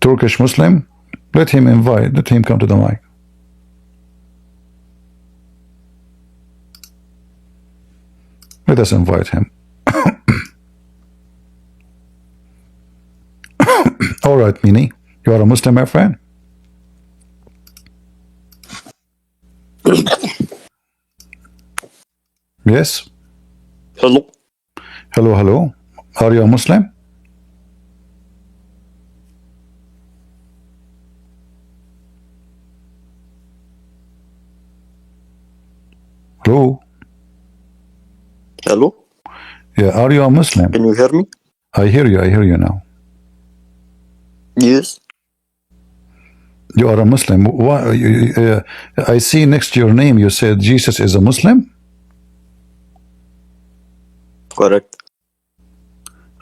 Turkish Muslim. Let him come to the mic. Let us invite him. All right, Mini, you are a Muslim, my friend? Yes? Hello. Hello, hello. Are you a Muslim? Hello? Hello. Yeah, are you a Muslim? Can you hear me? I hear you now. Yes. You are a Muslim. Why, I see next to your name you said Jesus is a Muslim? Correct.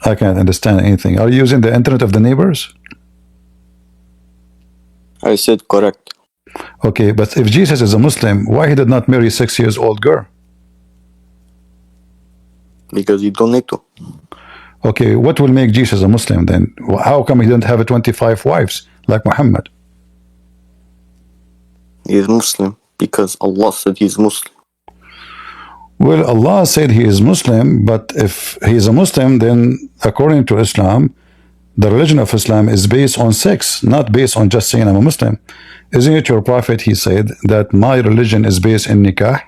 I can't understand anything. Are you using the internet of the neighbors? I said correct. Okay, but if Jesus is a Muslim, why he did not marry a 6-year-old girl? Because you don't need to. Okay, what will make Jesus a Muslim then? How come he didn't have 25 wives like Muhammad? He is Muslim because Allah said he's Muslim. Well, Allah said he is Muslim, but if he is a Muslim, then according to Islam, the religion of Islam is based on sex, not based on just saying I'm a Muslim. Isn't it your prophet, he said, that my religion is based in nikah?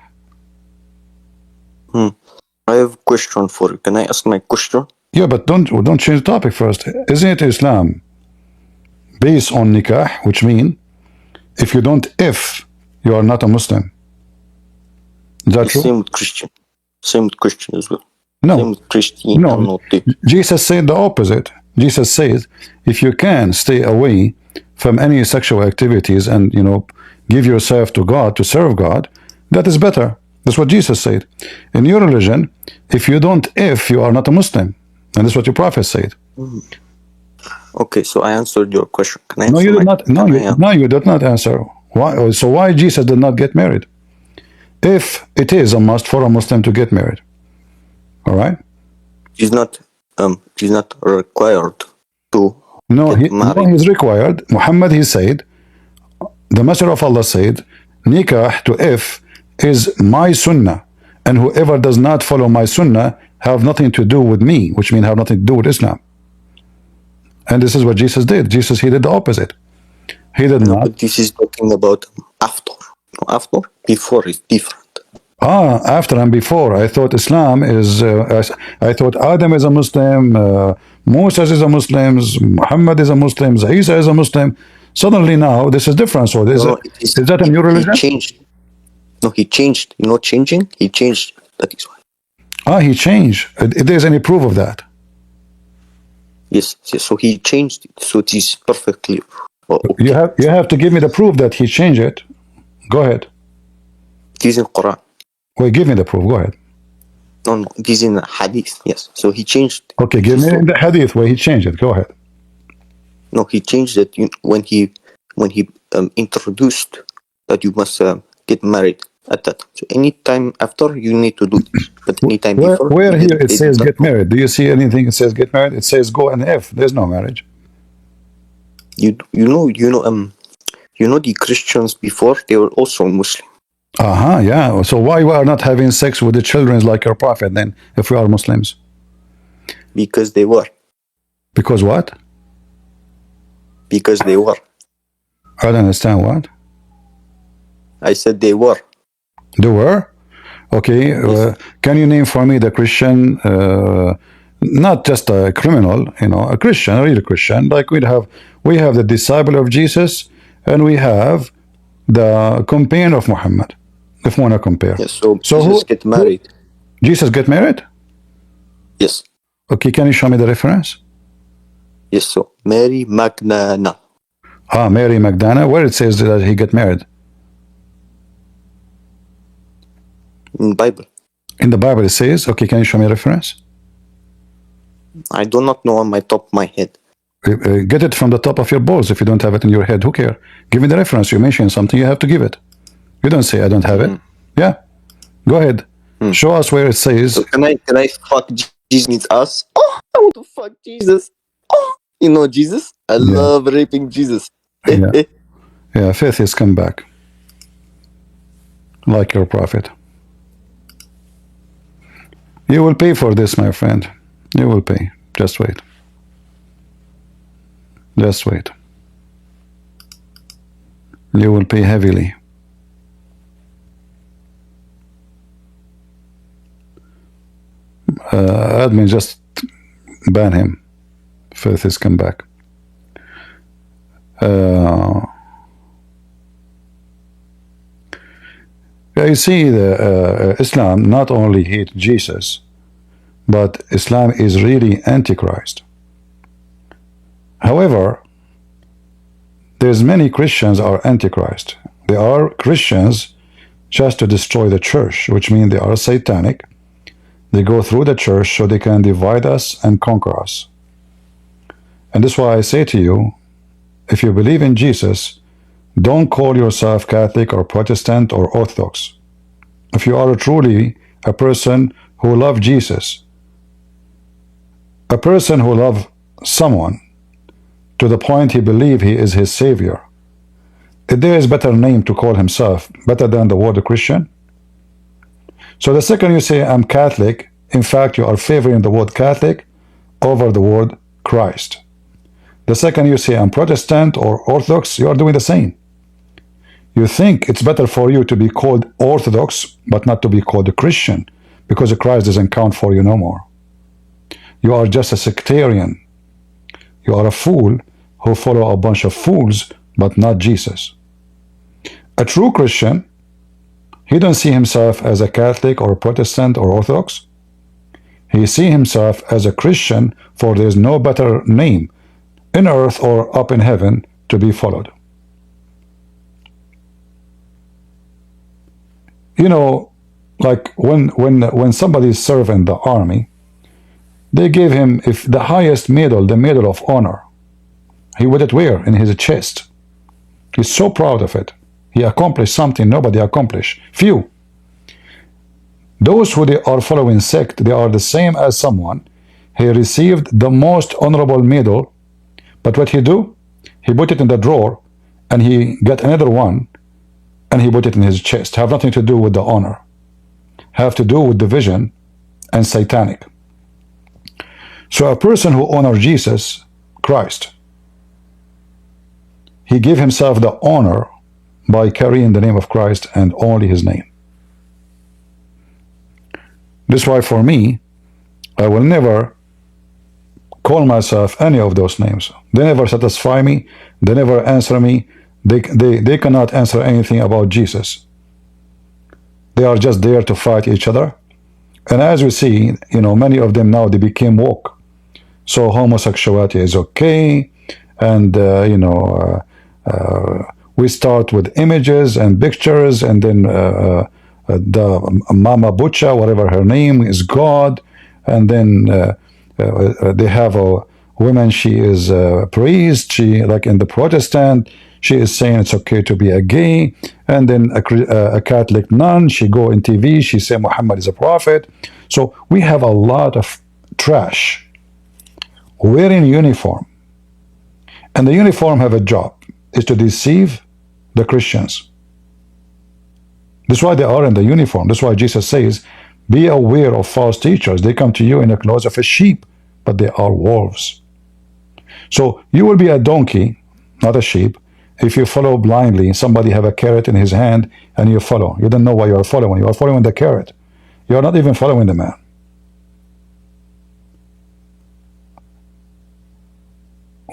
I have a question for you. Can I ask my question? Yeah, but don't change the topic first. Isn't it Islam based on nikah, which means if you don't you are not a Muslim? Is that true? Same with Christian. Same with Christian as well. No. Same with Christian. No. Jesus said the opposite. Jesus says if you can stay away from any sexual activities and give yourself to God, to serve God, that is better. That's what Jesus said. In your religion, if you don't you are not a Muslim. And that's what your prophet said. Okay, so I answered your question. Can I No, answer you did not. No, you did not answer. Why? So why Jesus did not get married? If it is a must for a Muslim to get married, all right? He's not required to get married. No, he's required. Muhammad, he said, the Messenger of Allah said, nikah to is my sunnah, and whoever does not follow my sunnah have nothing to do with me, which means have nothing to do with Islam. And this is what Jesus did. He did the opposite. He did not. But this is talking about after. After, before is different. After and before. I thought Islam is, I thought Adam is a Muslim, Moses is a Muslim, Muhammad is a Muslim, Isa is a Muslim. Suddenly now, this is different. So is that a new religion? He changed. No, he changed. You know, changing? He changed. That is why. He changed. If there's any proof of that? Yes. So he changed it. So it is perfectly. Okay. You have to give me the proof that he changed it. Go ahead. It is in Quran. Well, give me the proof. Go ahead. No, it is in Hadith. Yes. So he changed. Okay, give me the Hadith where he changed it. Go ahead. No, he changed it when he introduced that you must get married at that. So any time after you need to do this, but any time before. Where here it says get married? Do you see anything that says get married? It says go and there's no marriage. You know the Christians before they were also Muslim. Yeah. So why we are not having sex with the children like your prophet then, if we are Muslims? Because they were. Because what? Because they were. I don't understand what. I said they were. They were? Okay. Yes. Can you name for me the Christian, not just a criminal, a Christian, a real Christian? Like we have the disciple of Jesus, and we have the companion of Muhammad, if we want to compare. Yes, so Jesus get married. Jesus get married? Yes. Okay, can you show me the reference? Yes, so Mary Magdalene. Mary Magdalene, where it says that he got married? In the Bible. In the Bible it says, okay, can you show me a reference? I do not know on my top of my head. Get it from the top of your balls. If you don't have it in your head, who cares? Give me the reference. You mention something, you have to give it. You don't say I don't have it. Yeah, go ahead. Show us where it says. So can I fuck Jesus means us? Oh, I want to fuck Jesus. Oh, You know Jesus? I Yeah. love raping Jesus. Yeah. Yeah, faith is come back. Like your prophet. You will pay for this, my friend. You will pay. Just wait. Just wait. You will pay heavily. Admin, just ban him. Faith is come back. You see, Islam not only hate Jesus, but Islam is really antichrist. However, there's many Christians are antichrist. They are Christians just to destroy the church, which means they are satanic. They go through the church so they can divide us and conquer us. And that's why I say to you, if you believe in Jesus, don't call yourself Catholic or Protestant or Orthodox. If you are truly a person who loves Jesus, a person who loves someone to the point he believes he is his savior, if there is better name to call himself, better than the word Christian. So the second you say I'm Catholic, in fact you are favoring the word Catholic over the word Christ. The second you say I'm Protestant or Orthodox, you are doing the same. You think it's better for you to be called Orthodox, but not to be called a Christian, because Christ doesn't count for you no more. You are just a sectarian. You are a fool who follow a bunch of fools, but not Jesus. A true Christian, he don't see himself as a Catholic or a Protestant or Orthodox. He see himself as a Christian, for there is no better name in earth or up in heaven to be followed. You know, like when somebody served in the army, they gave him if the highest medal, the Medal of Honor. He would wear in his chest. He's so proud of it. He accomplished something nobody accomplished. Few. Those who they are following sect, they are the same as someone. He received the most honorable medal, but what he do? He put it in the drawer, and he got another one, and he put it in his chest. Have nothing to do with the honor. Have to do with division and satanic. So a person who honors Jesus Christ, he gave himself the honor by carrying the name of Christ and only his name. This is why for me, I will never call myself any of those names. They never satisfy me. They never answer me. They cannot answer anything about Jesus. They are just there to fight each other. And as we see, you know, many of them now, they became woke. So homosexuality is okay. And, we start with images and pictures, and then the Mama Butcha, whatever her name, is God. And then they have a woman, she is a priest. She, like in the Protestant, she is saying it's okay to be a gay. And then a Catholic nun, she go in TV, she say Muhammad is a prophet. So we have a lot of trash wearing uniform. And the uniform have a job, is to deceive the Christians. That's why they are in the uniform. That's why Jesus says, be aware of false teachers. They come to you in the clothes of a sheep, but they are wolves. So you will be a donkey, not a sheep, if you follow blindly. Somebody have a carrot in his hand and you follow. You don't know why you are following. You are following the carrot. You are not even following the man.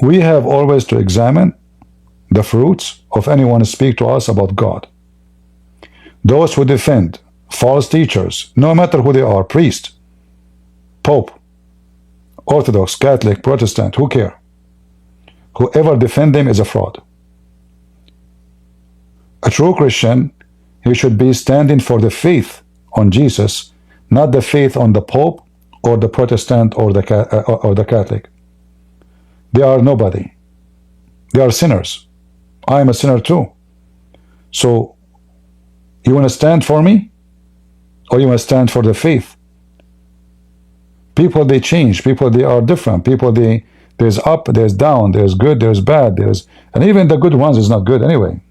We have always to examine the fruits of anyone who speak to us about God. Those who defend false teachers, no matter who they are, priest, pope, Orthodox, Catholic, Protestant, who care? Whoever defend them is a fraud. A true Christian, he should be standing for the faith on Jesus, not the faith on the Pope or the Protestant or the Catholic. They are nobody. They are sinners. I am a sinner too. So, you want to stand for me? Or you want to stand for the faith? People, they change. People, they are different. People, they There's up, there's down, there's good, there's bad, and even the good ones is not good anyway.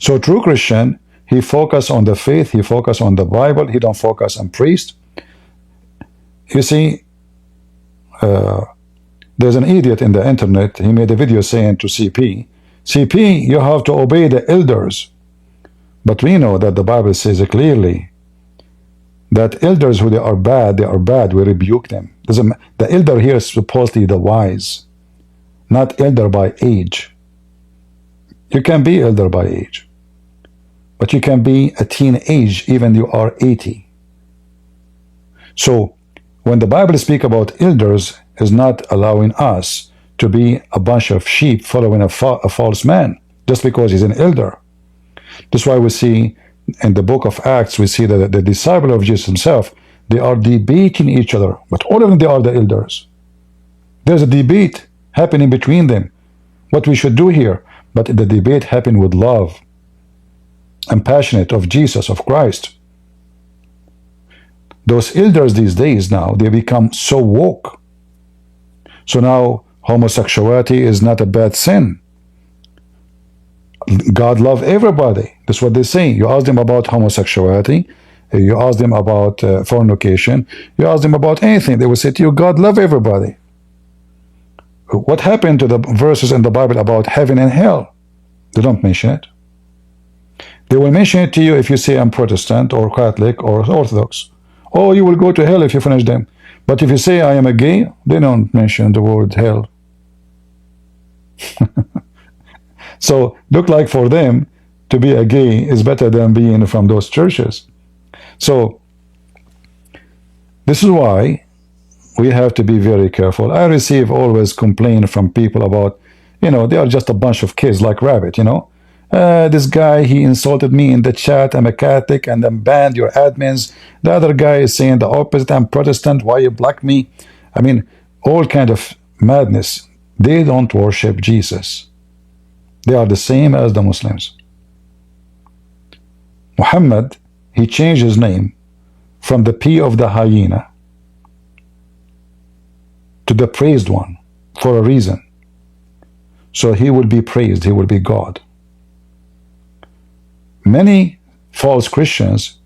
So true Christian, he focus on the faith, he focus on the Bible, he don't focus on priest. You see, there's an idiot in the internet, he made a video saying to CP, you have to obey the elders. But we know that the Bible says clearly that elders who they are bad, we rebuke them. The elder here is supposedly the wise, not elder by age. You can be elder by age, but you can be a teenage even you are 80. So when the Bible speaks about elders, is not allowing us to be a bunch of sheep following a false man just because he's an elder. That's why we see in the book of Acts, we see that the disciple of Jesus himself, they are debating each other, but all of them, they are the elders. There's a debate happening between them, what we should do here, but the debate happened with love and passionate of Jesus, of Christ. Those elders these days now, they become so woke. So now homosexuality is not a bad sin. God loves everybody. That's what they say. You ask them about homosexuality, you ask them about fornication, you ask them about anything, they will say to you, God loves everybody. What happened to the verses in the Bible about heaven and hell? They don't mention it. They will mention it to you if you say I'm Protestant or Catholic or Orthodox. Oh, you will go to hell if you finish them. But if you say I am a gay, they don't mention the word hell. So look like for them to be a gay is better than being from those churches. So this is why we have to be very careful. I receive always complaint from people about, they are just a bunch of kids like rabbit, this guy, he insulted me in the chat, I'm a Catholic, and then banned your admins. The other guy is saying the opposite, I'm Protestant, why you block me? I mean, all kind of madness. They don't worship Jesus. They are the same as the Muslims. Muhammad, he changed his name from the P of the hyena to the praised one for a reason. So he will be praised, he will be God. Many false Christians,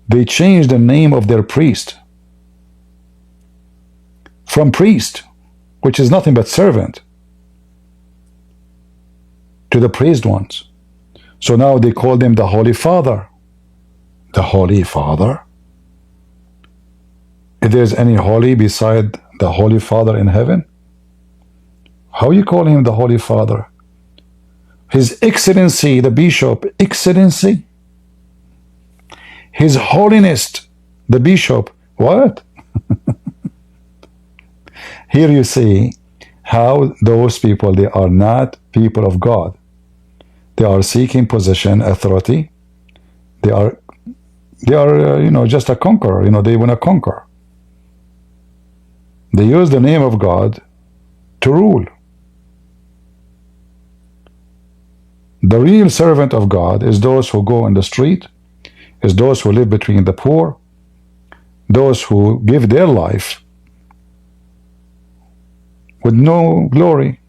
they changed the name of their priest from priest, which is nothing but servant, to the praised ones. So now they call them the Holy Father. The Holy Father? If there's any holy beside the Holy Father in heaven, how you call him the Holy Father? His Excellency, the Bishop, Excellency. His Holiness, the Bishop, what? Here you see how those people, they are not people of God. They are seeking position, authority. They are just a conqueror. They want to conquer. They use the name of God to rule. The real servant of God is those who go in the street, is those who live between the poor, those who give their life with no glory.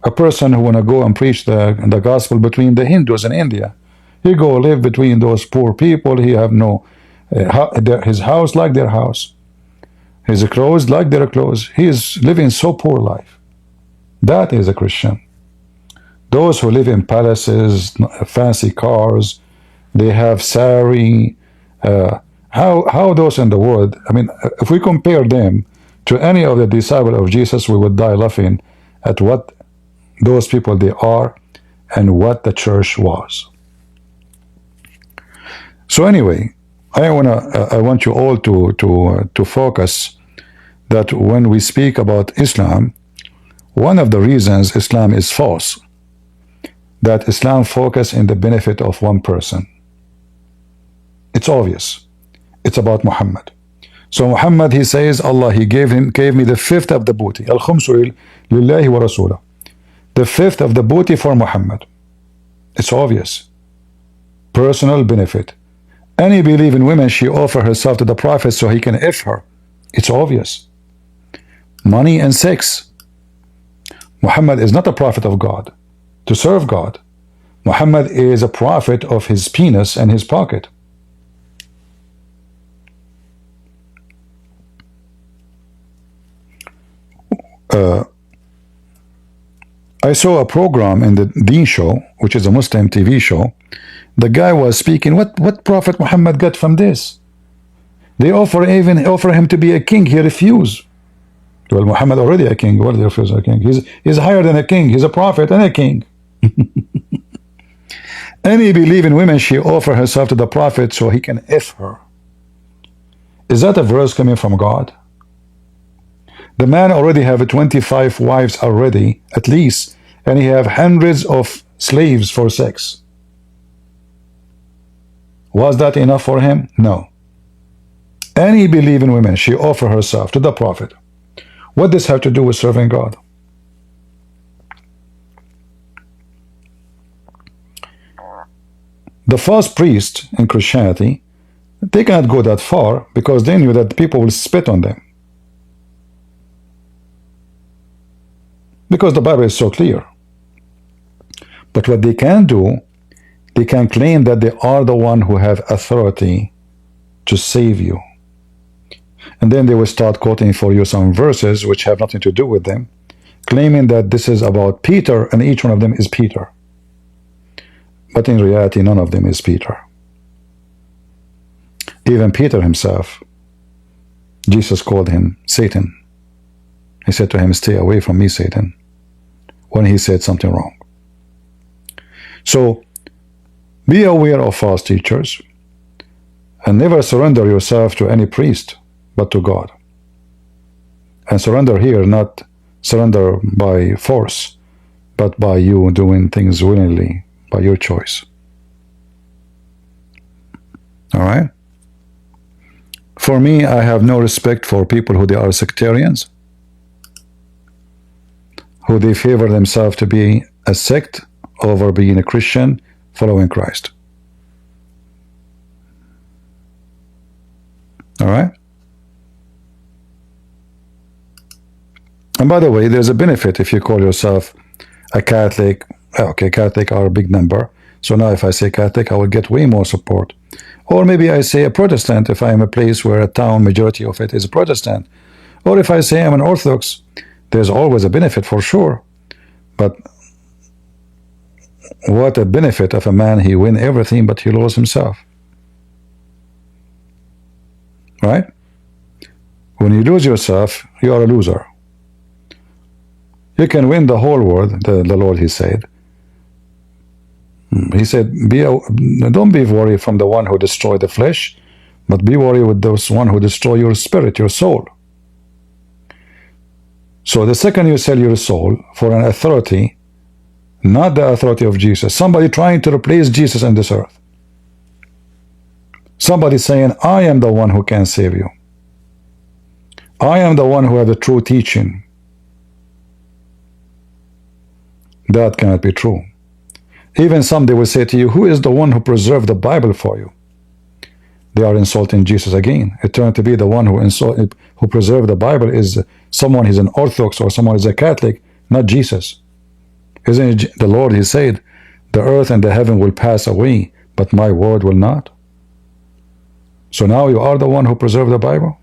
A person who want to go and preach the gospel between the Hindus in India, he go live between those poor people. He have no his house like their house, his clothes like their clothes. He is living so poor life. That is a Christian. Those who live in palaces, fancy cars, they have sari. How those in the world? I mean, if we compare them to any of the disciples of Jesus, we would die laughing at what those people they are and what the church was. So anyway, I want you all to focus that when we speak about Islam, one of the reasons Islam is false, that Islam focus in the benefit of one person. It's obvious. It's about Muhammad. So Muhammad, he says, Allah, he gave me the fifth of the booty. Al-Khumsu lillahi wa rasulah. The fifth of the booty for Muhammad. It's obvious. Personal benefit. Any believing woman, she offer herself to the Prophet so he can F her. It's obvious. money and sex. Muhammad is not a prophet of God to serve God. Muhammad is a prophet of his penis and his pocket. I saw a program in the Deen show, which is a Muslim TV show. The guy was speaking, what Prophet Muhammad got from this? They even offer him to be a king. He refused. Well, Muhammad already a king. What do they refuse a king? He's higher than a king. He's a prophet and a king. Any believing woman, she offer herself to the prophet so he can F her. Is that a verse coming from God? The man already have 25 wives already, at least, and he have hundreds of slaves for sex. Was that enough for him? No. Any believing woman, she offer herself to the prophet. What does this have to do with serving God? The false priests in Christianity, they cannot go that far because they knew that people will spit on them. Because the Bible is so clear. But what they can do, they can claim that they are the one who have authority to save you. And then they will start quoting for you some verses which have nothing to do with them, claiming that this is about Peter and each one of them is Peter. But in reality, none of them is Peter. Even Peter himself, Jesus called him Satan. He said to him, "Stay away from me, Satan," when he said something wrong. So, be aware of false teachers and never surrender yourself to any priest, but to God. And surrender here, not surrender by force, but by you doing things willingly, by your choice. All right? For me, I have no respect for people who they are sectarians, who they favor themselves to be a sect over being a Christian following Christ. All right? And by the way, there's a benefit if you call yourself a Catholic. Okay, Catholic are a big number. So now if I say Catholic, I will get way more support. Or maybe I say a Protestant if I'm a place where a town majority of it is a Protestant. Or if I say I'm an Orthodox, there's always a benefit for sure. But what a benefit of a man, he win everything but he lose himself. Right? When you lose yourself, you are a loser. You can win the whole world, the Lord, he said. He said, don't be worried from the one who destroyed the flesh, but be worried with those one who destroy your spirit, your soul. So the second you sell your soul for an authority, not the authority of Jesus, somebody trying to replace Jesus on this earth, somebody saying, I am the one who can save you. I am the one who has the true teaching. That cannot be true. Even some, they will say to you, who is the one who preserved the Bible for you? They are insulting Jesus again. It turned to be the one who preserved the Bible is someone who's an Orthodox or someone who's a Catholic, not Jesus. Isn't it the Lord, he said, the earth and the heaven will pass away, but my word will not. So now you are the one who preserved the Bible?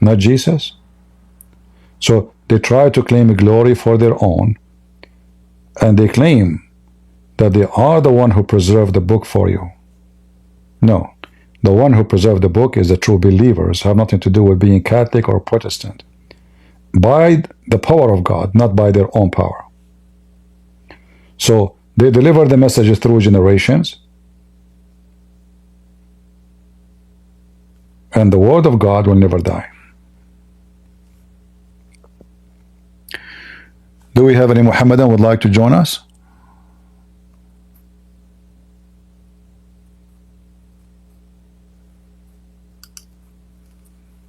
Not Jesus? So they try to claim glory for their own, and they claim that they are the one who preserved the book for you. No, the one who preserved the book is the true believers, have nothing to do with being Catholic or Protestant. By the power of God, not by their own power. So they deliver the message through generations, and the word of God will never die. Do we have any Muhammadan would like to join us?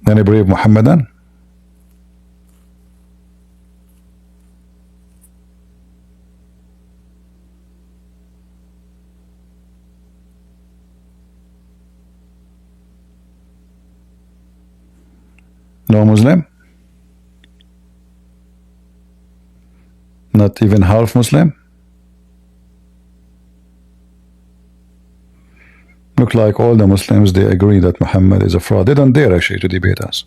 Any brave Muhammadan? No Muslim? Not even half Muslim? Look like all the Muslims, they agree that Muhammad is a fraud. They don't dare actually to debate us.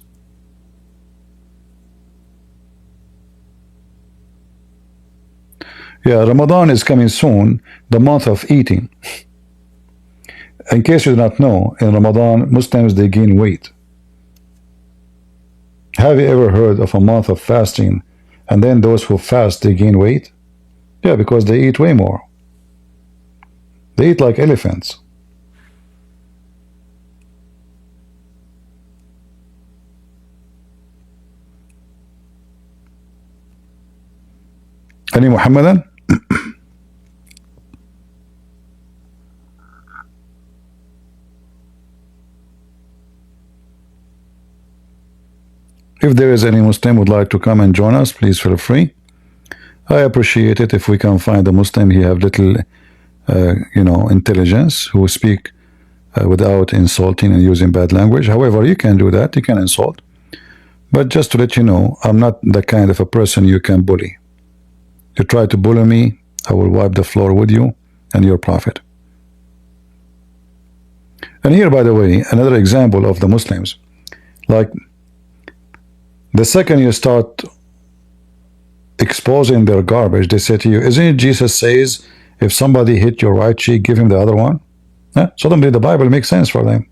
Yeah, Ramadan is coming soon, the month of eating. In case you do not know, in Ramadan, Muslims, they gain weight. Have you ever heard of a month of fasting, and then those who fast, they gain weight? Yeah, because they eat way more. They eat like elephants. Any Muhammadan? If there is any Muslim would like to come and join us, please feel free. I appreciate it if we can find a Muslim he have little, intelligence, who speak without insulting and using bad language. However, you can do that. You can insult. But just to let you know, I'm not the kind of a person you can bully. You try to bully me, I will wipe the floor with you and your prophet. And here, by the way, another example of the Muslims. Like, the second you start exposing their garbage, they say to you, isn't it Jesus says, if somebody hit your right cheek, give him the other one? Suddenly the Bible makes sense for them.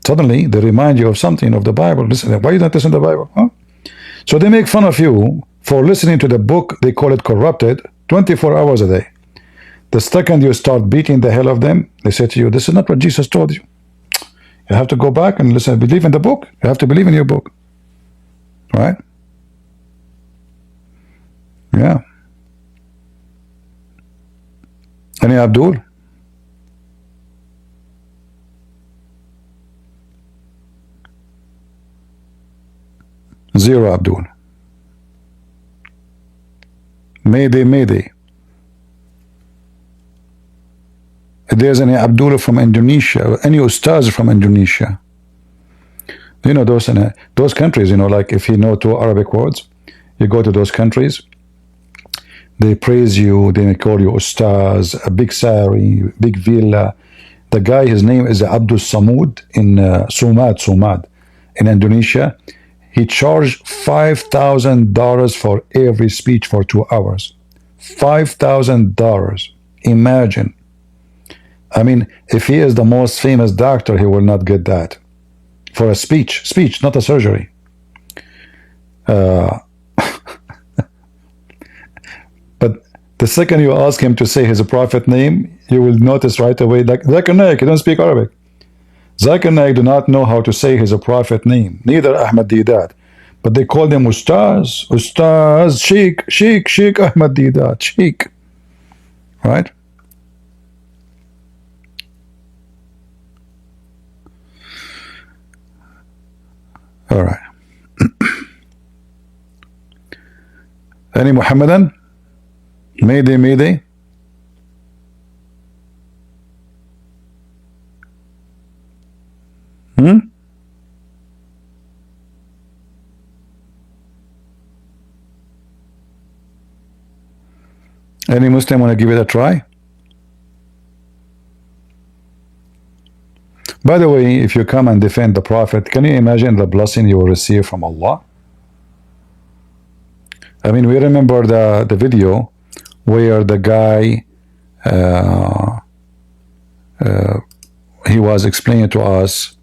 Suddenly they remind you of something of the Bible. Listen, why you not listen to the Bible? So they make fun of you for listening to the book, they call it corrupted, 24 hours a day. The second you start beating the hell of them, they say to you, this is not what Jesus told you. You have to go back and listen, believe in the book. You have to believe in your book. Right? Yeah. Any Abdul? Zero Abdul. Mayday, mayday. If there's any Abdullah from Indonesia, any Ustaz from Indonesia, you know, those countries, like if you know 2 Arabic words, you go to those countries, they praise you, they call you Ustaz, a big sari, big villa. The guy, his name is Abdul Samud in Sumad, in Indonesia. He charged $5,000 for every speech for 2 hours. $5,000. Imagine. I mean, if he is the most famous doctor, he will not get that. For a speech, not a surgery. But the second you ask him to say his prophet name, you will notice right away, like Zakir Naik, he don't speak Arabic. Zakir Naik do not know how to say his prophet name, neither Ahmad Didat. But they call them Ustaz, Sheikh Ahmad Didat, Sheikh. Right? All right. Any Muhammadan? Mayday, mayday. Any Muslim want to give it a try? By the way, if you come and defend the Prophet, can you imagine the blessing you will receive from Allah? I mean, we remember the video where the guy, he was explaining to us,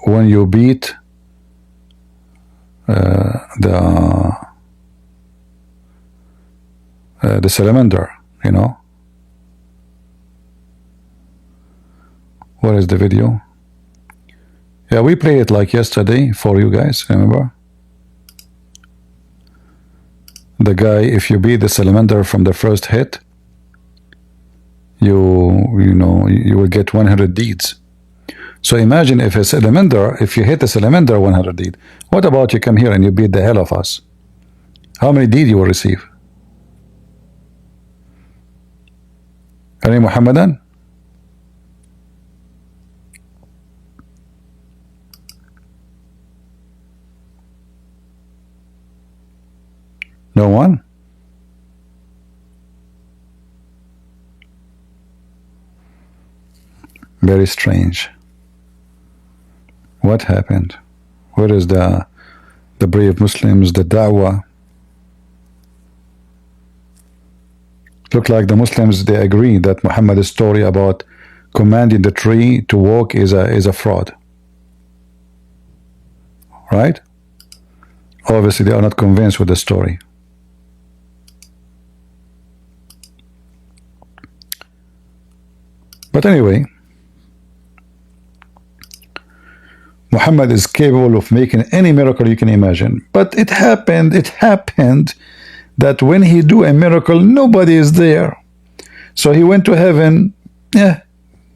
when you beat the salamander, What is the video? Yeah, we played it like yesterday for you guys, remember? The guy, if you beat the salamander from the first hit, you will get 100 deeds. So imagine if you hit a salamander 100 deed, what about you come here and you beat the hell of us? How many deeds you will receive? Any Muhammadan? No one? Very strange. What happened? Where is the brave Muslims, the da'wah? Look like the Muslims, they agree that Muhammad's story about commanding the tree to walk is a fraud. Right? Obviously, they are not convinced with the story. But anyway, Muhammad is capable of making any miracle you can imagine. But it happened that when he do a miracle, nobody is there. So he went to heaven. Yeah,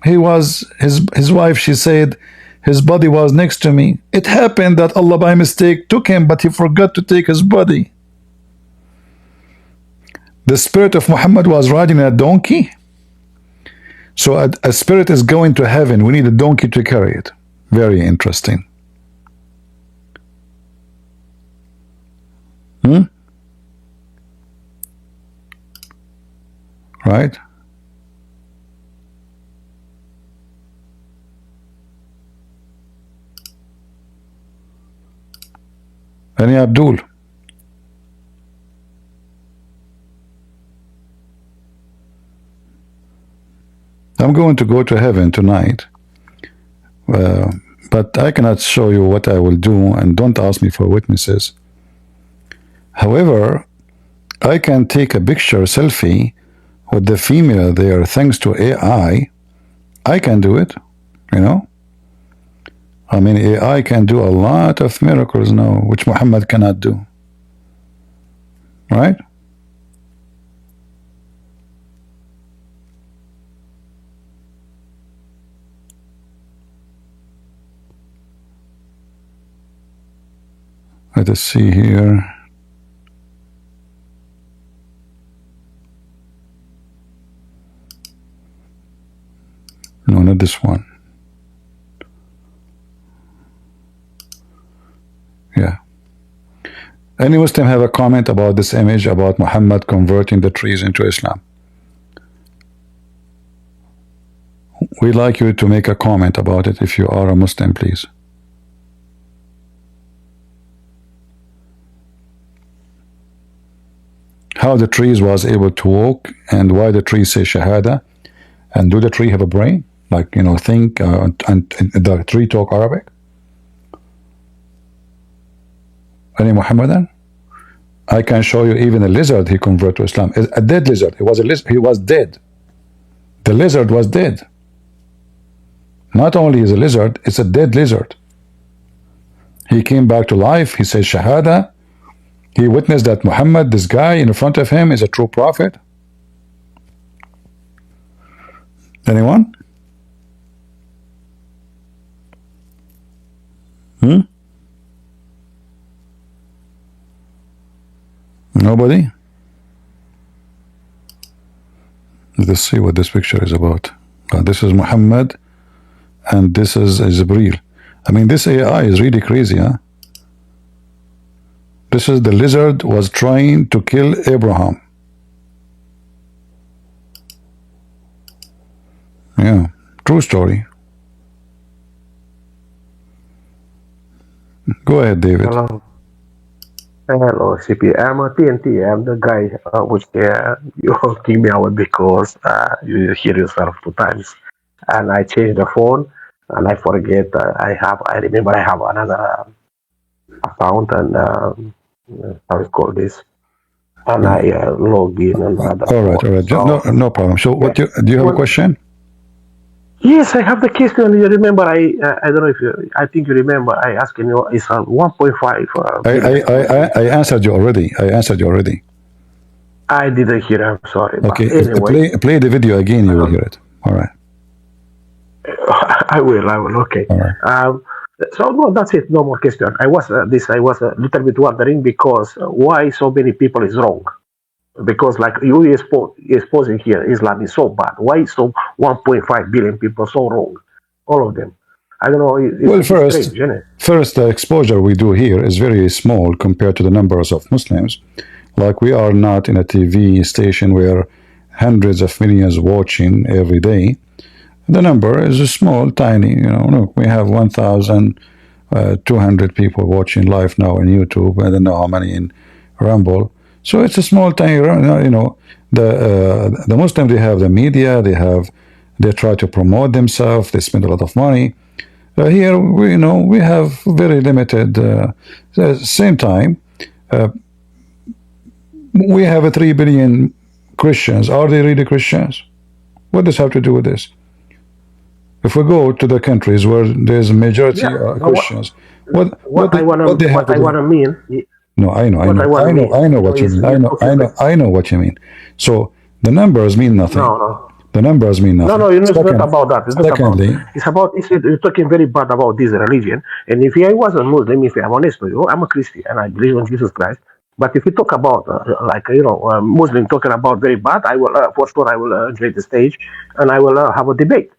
he was, his wife, she said, his body was next to me. It happened that Allah by mistake took him, but he forgot to take his body. The spirit of Muhammad was riding a donkey. So a spirit is going to heaven. We need a donkey to carry it. Very interesting. Right? Any Abdul? I'm going to go to heaven tonight. But I cannot show you what I will do, and don't ask me for witnesses. However, I can take a picture, selfie, with the female there thanks to AI. I can do it, you know. I mean, AI can do a lot of miracles now, which Muhammad cannot do. Right? Let us see here. No, not this one. Yeah. Any Muslim have a comment about this image about Muhammad converting the trees into Islam? We'd like you to make a comment about it if you are a Muslim, please. How the trees was able to walk, and why the trees say Shahada, and do the tree have a brain? Like, you know, think, and the tree talk Arabic? Any Muhammadan? I can show you even a lizard he converted to Islam. A dead lizard. He was a lizard. He was dead. The lizard was dead. Not only is a lizard, it's a dead lizard. He came back to life. He said Shahada. He witnessed that Muhammad, this guy in front of him, is a true prophet. Anyone? Nobody? Let's see what this picture is about. This is Muhammad, and this is Jibreel. I mean, this AI is really crazy, huh? This is the lizard was trying to kill Abraham. Yeah, true story. Go ahead, David. Hello. Hello, CP. I'm a TNT. I'm the guy which you kicked me out because you hear yourself 2 times. And I changed the phone and I forget I remember I have another account and how it's called this. And I log in on another All right. So, no problem. So what do you have a question? Yes, I have the question. You remember, I don't know if you, I think you remember, I asked you, it's 1.5. I answered you already. I didn't hear, I'm sorry. Okay, but anyway, play the video again, you will hear it. All right. I will, okay. All right. So, no, that's it, no more question. I was a little bit wondering because why so many people is wrong. Because like you exposing here, Islam is so bad. Why so 1.5 billion people so wrong? All of them. I don't know. Well, first, strange, the exposure we do here is very small compared to the numbers of Muslims. Like we are not in a TV station where hundreds of millions watching every day. The number is small, tiny. Look, we have 1,200 people watching live now on YouTube. I don't know how many in Rumble. So it's a small, tiny. The Muslims, they have the media. They try to promote themselves. They spend a lot of money. Here, we have very limited. Same time, we have 3 billion Christians. Are they really Christians? What does have to do with this? If we go to the countries where there's a majority Christians, what they have to do? No, I know what you mean. I know what you mean. So the numbers mean nothing. No. The numbers mean nothing. No, it's not about that. You're talking very bad about this religion. And if I was a Muslim, if I'm honest with you, I'm a Christian and I believe in Jesus Christ. But if you talk about Muslim talking about very bad, I will for sure I will enjoy the stage and I will have a debate.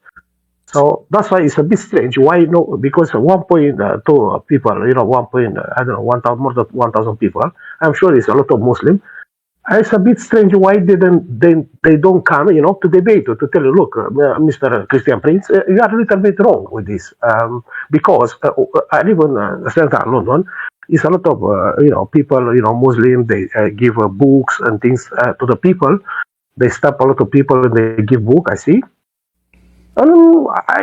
So that's why it's a bit strange. Why no? Because 1.2 people, 1,000 more than 1,000 people. I'm sure it's a lot of Muslim. It's a bit strange why they don't come, to debate or to tell you, look, Mr. Christian Prince, you are a little bit wrong with this, because I live in Central London. It's a lot of people, Muslim. They give books and things to the people. They stop a lot of people and they give book. I see. I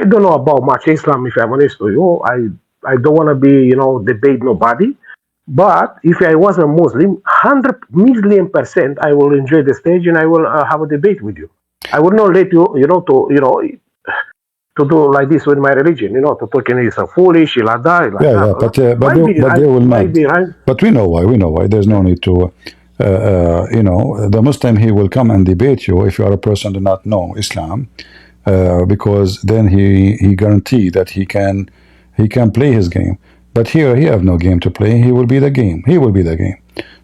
don't know about much Islam, if I'm honest with you. I don't want to be, debate nobody. But if I was a Muslim, 100,000,000% I will enjoy the stage and I will have a debate with you. I will not let you, to do like this with my religion, to talking is foolish, like that. But they will not. Right? But we know why. There's no need to, the Muslim, he will come and debate you if you are a person do not know Islam. Because then he guarantee that he can play his game. But here he have no game to play. He will be the game.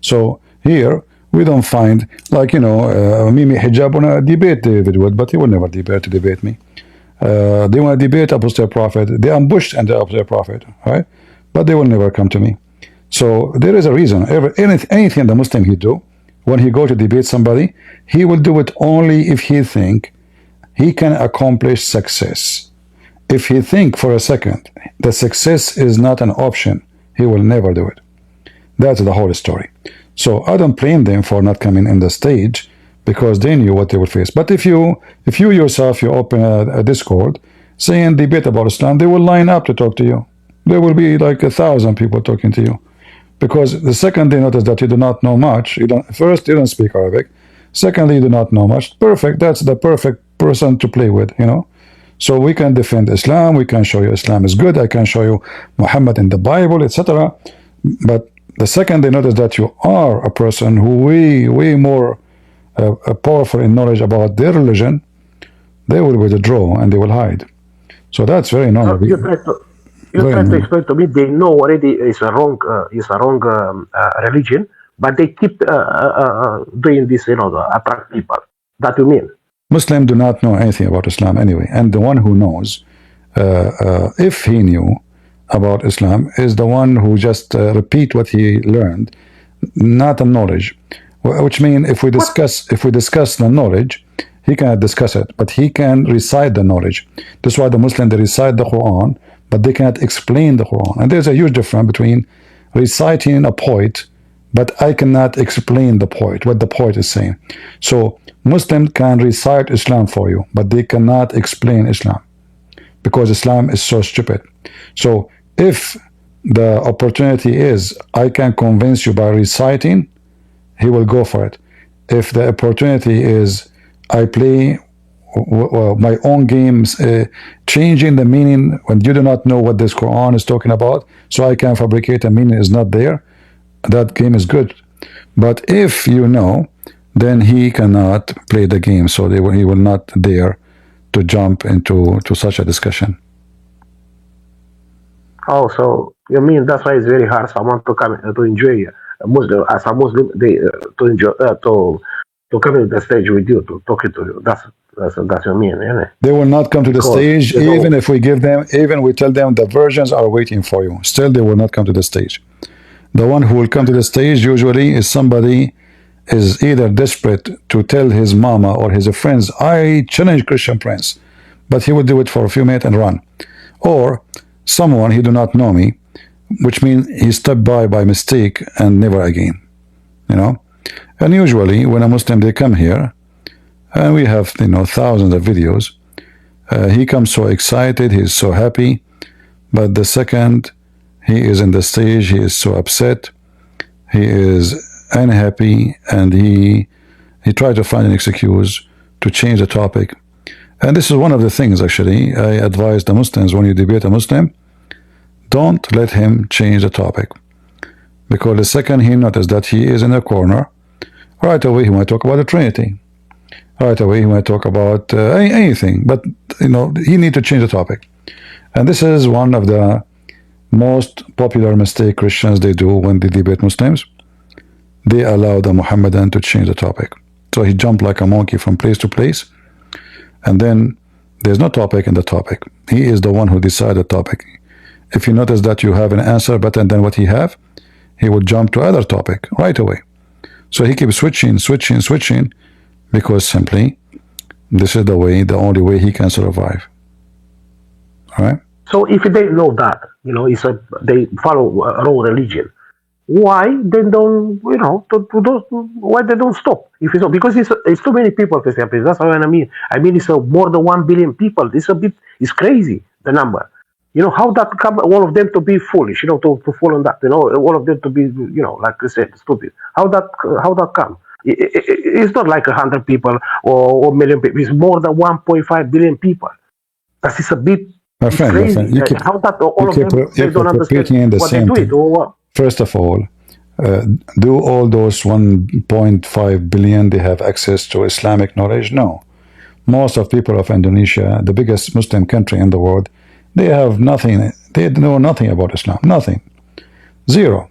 So here we don't find Mimi Hijab wanna debate David Wood, but he will never debate me. They want to debate Apostle Prophet. They ambushed and the Apostle Prophet, right? But they will never come to me. So there is a reason. Anything the Muslim he do, when he go to debate somebody, he will do it only if he think he can accomplish success. If he think for a second the success is not an option, he will never do it. That's the whole story. So I don't blame them for not coming in the stage because they knew what they would face. But if you yourself, you open a Discord saying debate about Islam, they will line up to talk to you. There will be like 1,000 people talking to you. Because the second they notice that you do not know much, you don't speak Arabic. Secondly, you do not know much. Perfect. That's the perfect person to play with, So we can defend Islam. We can show you Islam is good. I can show you Muhammad in the Bible, etc. But the second they notice that you are a person who way more powerful in knowledge about their religion, they will withdraw and they will hide. So that's very normal. You try to explain to me. They know already it's a wrong religion, but they keep doing this, to attract people. That you mean? Muslims do not know anything about Islam anyway, and the one who knows, if he knew about Islam, is the one who just repeat what he learned, not the knowledge. Which means if we discuss the knowledge, he cannot discuss it, but he can recite the knowledge. That's why the Muslims, they recite the Quran, but they cannot explain the Quran. And there's a huge difference between reciting a poet, but I cannot explain the poet, what the poet is saying. So Muslims can recite Islam for you, but they cannot explain Islam because Islam is so stupid. So if the opportunity is I can convince you by reciting, he will go for it. If the opportunity is I play my own games, changing the meaning when you do not know what this Quran is talking about, so I can fabricate a meaning is not there, that game is good. But if you know, then he cannot play the game, so he will not dare to jump into such a discussion. Oh, so you mean that's why it's very hard for someone to come to enjoy a Muslim as a Muslim, to enjoy to come to the stage with you, to talk to you. That's what you mean, isn't it? They will not come to the stage, even if we give them, even we tell them the virgins are waiting for you. Still, they will not come to the stage. The one who will come to the stage usually is somebody is either desperate to tell his mama or his friends, I challenge Christian Prince, but he would do it for a few minutes and run. Or someone he do not know me, which means he stepped by mistake and never again. You know? And usually when a Muslim, they come here, and we have, you know, thousands of videos, he comes so excited, he's so happy, but the second he is in the stage, he is so upset, he is unhappy, and he tried to find an excuse to change the topic. And this is one of the things, actually, I advise the Muslims, when you debate a Muslim, don't let him change the topic. Because the second he notices that he is in a corner, right away he might talk about the Trinity. Right away he might talk about anything. But, you know, he need to change the topic. And this is one of the most popular mistake Christians they do when they debate Muslims. They allow the Muhammadan to change the topic. So he jumped like a monkey from place to place. And then there's no topic in the topic. He is the one who decides the topic. If you notice that you have an answer better than what he have, he would jump to other topic right away. So he keeps switching, because simply this is the only way he can survive. All right. So if they know that, you know, they follow a wrong religion, why they don't, you know, why they don't stop? If it's because it's too many people, for example. That's what I mean. I mean, it's more than 1 billion people. It's crazy, the number. You know, how that come, all of them to be foolish, you know, to fall on that, you know, all of them to be, you know, like I said, stupid. How that come? It's not like 100 people or 1 million people. It's more than 1.5 billion people. That is a bit crazy. You keep, how that all of them, they don't understand what they do it or what? First of all, do all those 1.5 billion they have access to Islamic knowledge? No. Most of people of Indonesia, the biggest Muslim country in the world, they have nothing. They know nothing about Islam. Nothing. Zero.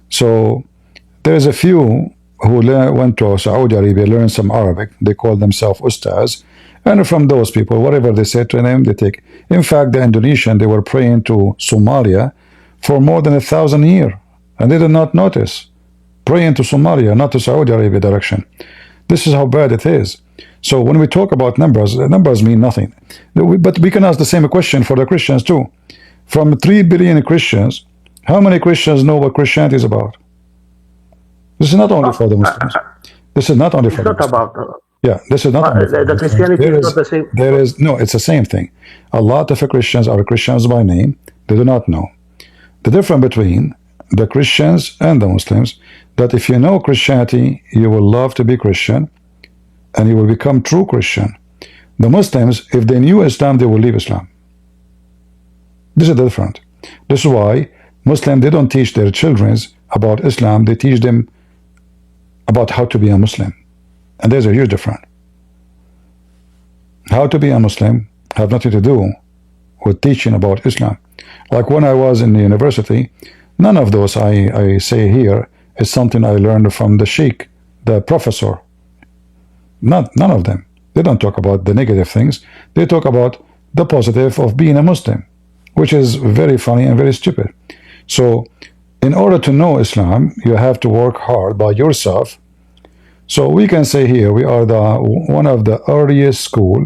So there's a few who went to Saudi Arabia, learned some Arabic. They call themselves ustaz. And from those people, whatever they say to them, they take. In fact, the Indonesian, they were praying to Somalia for more than 1,000 years. And they did not notice. Praying to Somalia, not to Saudi Arabia direction. This is how bad it is. So when we talk about numbers, numbers mean nothing. But we can ask the same question for the Christians too. From 3 billion Christians, how many Christians know what Christianity is about? This is not only for the Muslims. This is not only for the Muslims. Yeah, this is not only for the Christianity is not the same. No, it's the same thing. A lot of Christians are Christians by name. They do not know. The difference between the Christians and the Muslims, that if you know Christianity, you will love to be Christian, and you will become true Christian. The Muslims, if they knew Islam, they will leave Islam. This is different. This is why Muslims, they don't teach their children about Islam. They teach them about how to be a Muslim. And there's a huge difference. How to be a Muslim have nothing to do with teaching about Islam. Like when I was in the university, none of those I say here is something I learned from the sheikh, the professor. None of them. They don't talk about the negative things. They talk about the positive of being a Muslim, which is very funny and very stupid. So in order to know Islam, you have to work hard by yourself. So we can say here we are one of the earliest school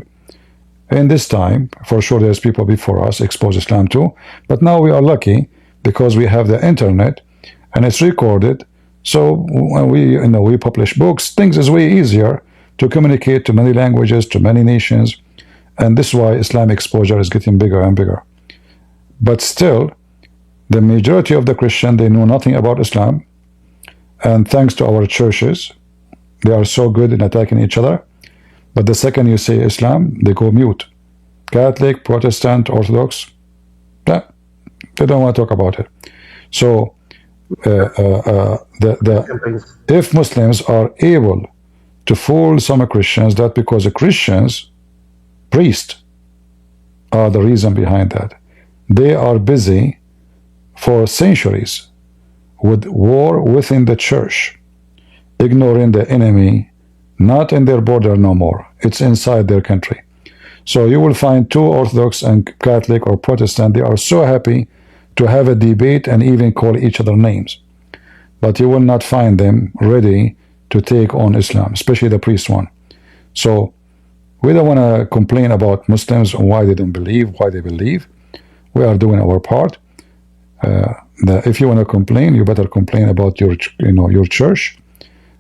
in this time. For sure there's people before us exposed Islam too, but now we are lucky because we have the internet and it's recorded. So when we publish books, things is way easier to communicate to many languages, to many nations, and this is why Islamic exposure is getting bigger and bigger. But still, the majority of the Christian, they know nothing about Islam, and thanks to our churches, they are so good in attacking each other, but the second you say Islam, they go mute. Catholic, Protestant, Orthodox, they don't want to talk about it. So if Muslims are able to fool some Christians, that because the Christians, priests, are the reason behind that. They are busy for centuries with war within the church, ignoring the enemy, not in their border no more. It's inside their country. So you will find two Orthodox and Catholic or Protestant, they are so happy to have a debate and even call each other names. But you will not find them ready to take on Islam, especially the priest one. So we don't want to complain about Muslims and why they don't believe, why they believe. We are doing our part. If you want to complain, you better complain about your church.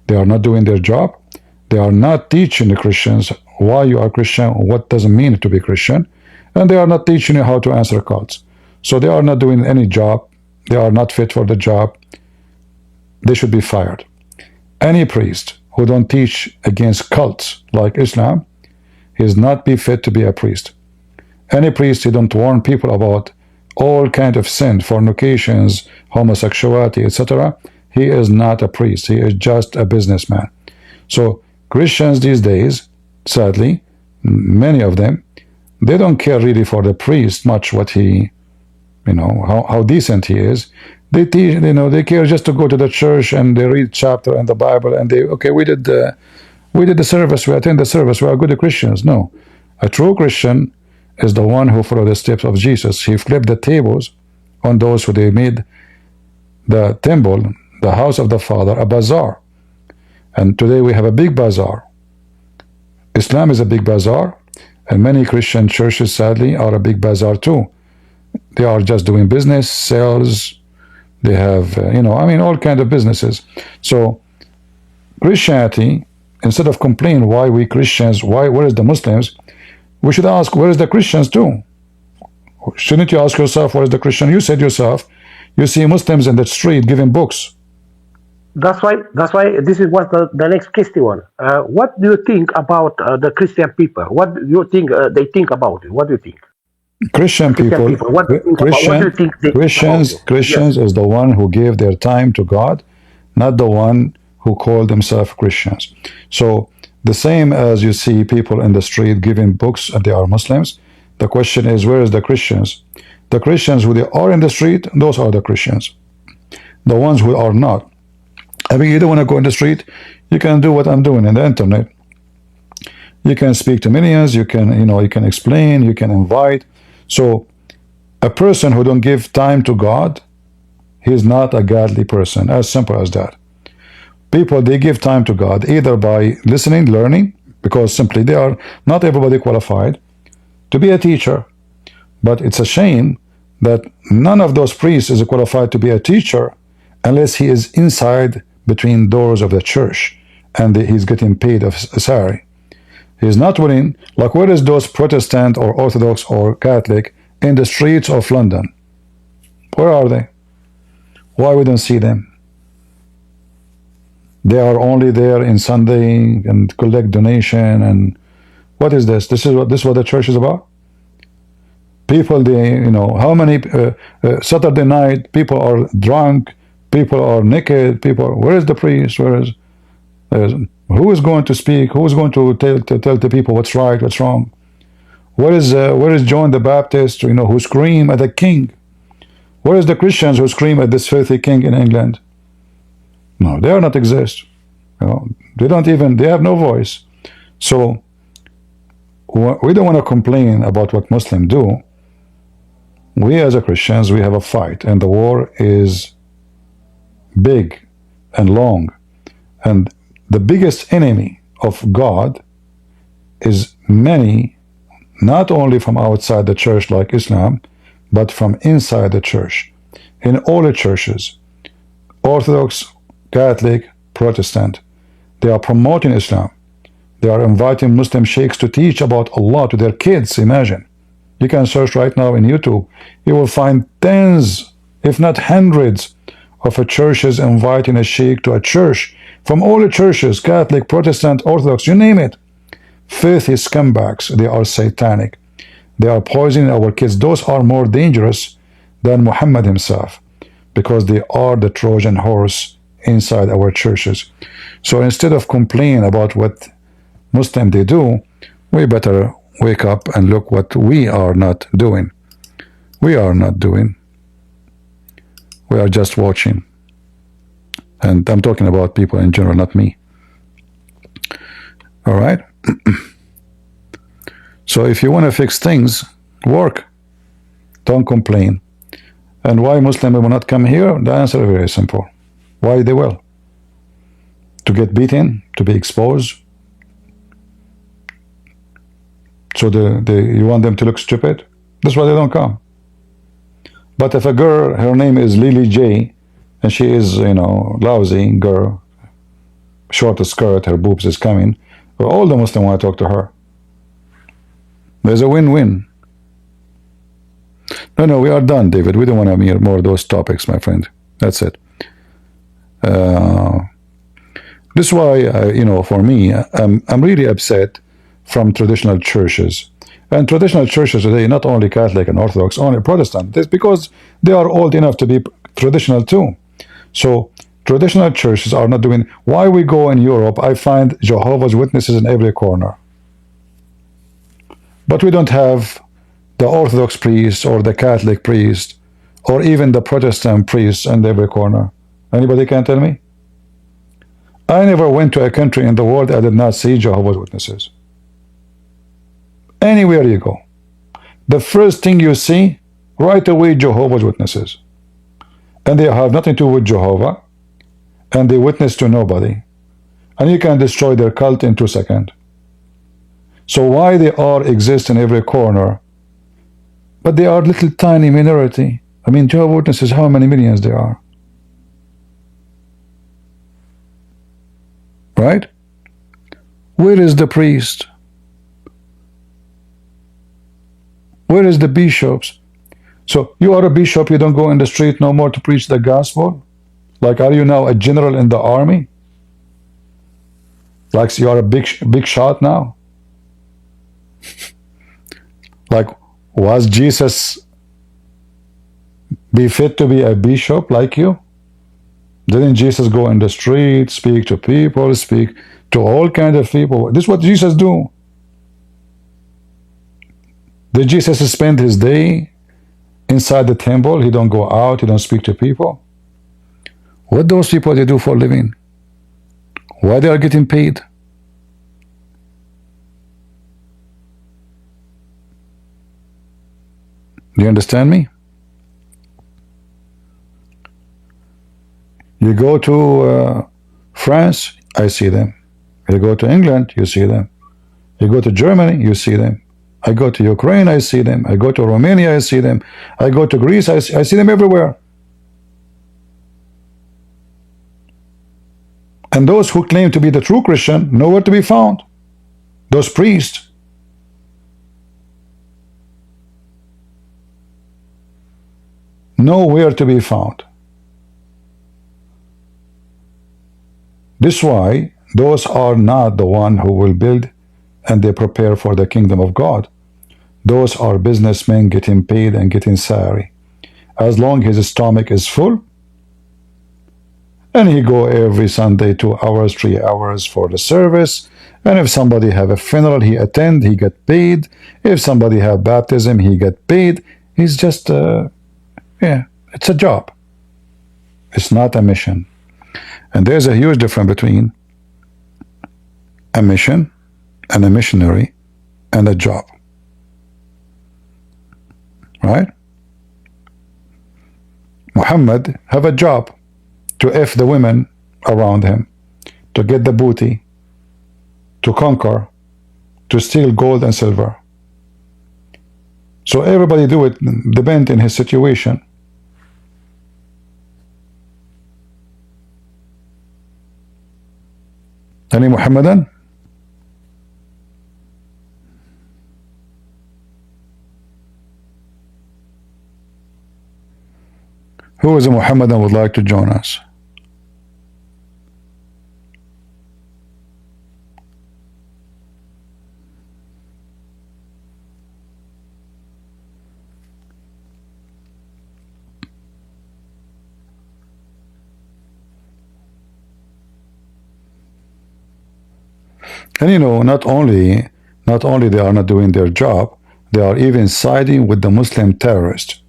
They are not doing their job. They are not teaching the Christians why you are Christian, what doesn't mean to be Christian, and they are not teaching you how to answer calls. So they are not doing any job. They are not fit for the job. They should be fired. Any priest who don't teach against cults like Islam is not be fit to be a priest. Any priest who don't warn people about all kind of sin, fornications, homosexuality, etc., he is not a priest. He is just a businessman. So Christians these days, sadly, many of them, they don't care really for the priest much what he, how decent he is. They teach, they care just to go to the church and they read chapter in the Bible and we did the service, we attend the service, we are good Christians. No, a true Christian is the one who followed the steps of Jesus. He flipped the tables on those who they made the temple, the house of the Father, a bazaar. And today we have a big bazaar. Islam is a big bazaar, and many Christian churches, sadly, are a big bazaar too. They are just doing business, sales. They have, all kinds of businesses. So Christianity, instead of complaining why we Christians, where is the Muslims, we should ask, where is the Christians too? Shouldn't you ask yourself, where is the Christian? You said yourself, you see Muslims in the street giving books. That's why this is what the next question. What do you think about the Christian people? What do you think they think about it? What do you think? Christian people, what do you think Christians is the one who gave their time to God, not the one who called themselves Christians. So the same as you see people in the street giving books and they are Muslims, the question is, where is the Christians? The Christians who they are in the street, those are the Christians. The ones who are not. You don't want to go in the street, you can do what I'm doing in the internet. You can speak to millions, you can explain, you can invite. So a person who don't give time to God, he is not a godly person, as simple as that. People, they give time to God either by listening, learning, because simply they are not everybody qualified to be a teacher. But it's a shame that none of those priests is qualified to be a teacher unless he is inside between doors of the church and he's getting paid a salary. He's not willing, like where is those Protestant or Orthodox or Catholic in the streets of London? Where are they? Why we don't see them? They are only there in Sunday and collect donation. And what is this? This is what the church is about? People, how many Saturday night people are drunk, people are naked, where is the priest? Who is going to speak? Who is going to tell the people what's right, what's wrong? Where is John the Baptist, who scream at the king? Where is the Christians who scream at this filthy king in England? No, they are not exist. They have no voice. So we don't want to complain about what Muslims do. We as a Christians, we have a fight, and the war is big and long. And the biggest enemy of God is many, not only from outside the church like Islam, but from inside the church. In all the churches, Orthodox, Catholic, Protestant, they are promoting Islam. They are inviting Muslim sheikhs to teach about Allah to their kids. Imagine. You can search right now in YouTube. You will find tens, if not hundreds, of churches inviting a sheikh to a church. From all the churches, Catholic, Protestant, Orthodox, you name it. Filthy scumbags. They are satanic. They are poisoning our kids. Those are more dangerous than Muhammad himself, because they are the Trojan horse inside our churches. So instead of complaining about what Muslim they do, we better wake up and look what we are not doing. We are not doing. We are just watching. And I'm talking about people in general, not me. All right? So if you want to fix things, work. Don't complain. And why Muslims will not come here? The answer is very simple. Why they will? to get beaten, to be exposed. So you want them to look stupid? That's why they don't come. But if a girl, her name is Lily J, and she is, lousy girl, short skirt, her boobs is coming, well, all the Muslims want to talk to her. There's a win-win. No, we are done, David. We don't want to hear more of those topics, my friend. That's it. This is why, for me, I'm really upset from traditional churches. And traditional churches today, not only Catholic and Orthodox, only Protestant. It's because they are old enough to be traditional too. So traditional churches are not doing. Why we go in Europe, I find Jehovah's Witnesses in every corner. But we don't have the Orthodox priest or the Catholic priest or even the Protestant priests in every corner. Anybody can tell me? I never went to a country in the world I did not see Jehovah's Witnesses. Anywhere you go, the first thing you see, right away, Jehovah's Witnesses. And they have nothing to do with Jehovah, and they witness to nobody. And you can destroy their cult in 2 seconds. So why they all exist in every corner, but they are little tiny minority. I mean, Jehovah's Witnesses, how many millions there are? Right? Where is the priest? Where is the bishops? So you are a bishop, you don't go in the street no more to preach the gospel? Like, are you now a general in the army? Like you are a big shot now? Like, was Jesus be fit to be a bishop like you? Didn't Jesus go in the street, speak to people, speak to all kinds of people? This is what Jesus do. Did Jesus spend his day inside the temple? He don't go out, he don't speak to people. What those people they do for a living? Why they are getting paid? Do you understand me? You go to France, I see them. You go to England, you see them. You go to Germany, you see them. I go to Ukraine, I see them. I go to Romania, I see them. I go to Greece, I see them everywhere. And those who claim to be the true Christian, nowhere to be found. Those priests. Nowhere to be found. This is why those are not the one who will build and they prepare for the kingdom of God. Those are businessmen getting paid and getting salary. As long as his stomach is full, and he go every Sunday 2 hours, 3 hours for the service, and if somebody have a funeral, he attend, he get paid. If somebody have baptism, he get paid. He's just, it's a job. It's not a mission. And there's a huge difference between a mission and a missionary and a job. Right? Muhammad have a job to F the women around him, to get the booty, to conquer, to steal gold and silver. So everybody do it, depend in his situation. Any Muhammadan? Who is a Muhammadan would like to join us? And not only they are not doing their job, they are even siding with the Muslim terrorists.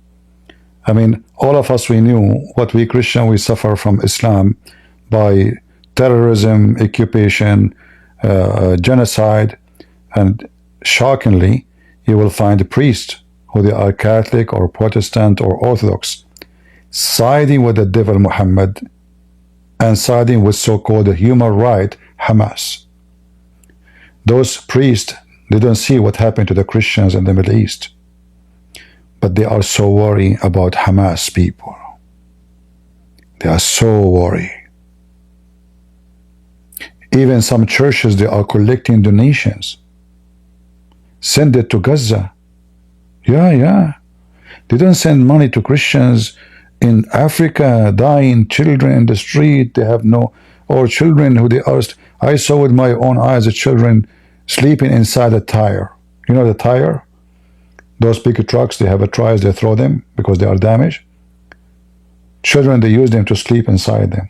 I mean, all of us, we knew what we Christian, we suffer from Islam by terrorism, occupation, genocide, and shockingly, you will find priests, who they are Catholic or Protestant or Orthodox, siding with the devil Muhammad and siding with so-called human right Hamas. Those priests, they don't see what happened to the Christians in the Middle East, but they are so worried about Hamas people. They are so worried. Even some churches, they are collecting donations. Send it to Gaza. Yeah. They don't send money to Christians in Africa, dying children in the street. They have no, or children who they asked. I saw with my own eyes the children sleeping inside a tire. You know the tire? Those big trucks, they have a tires, they throw them because they are damaged. Children, they use them to sleep inside them.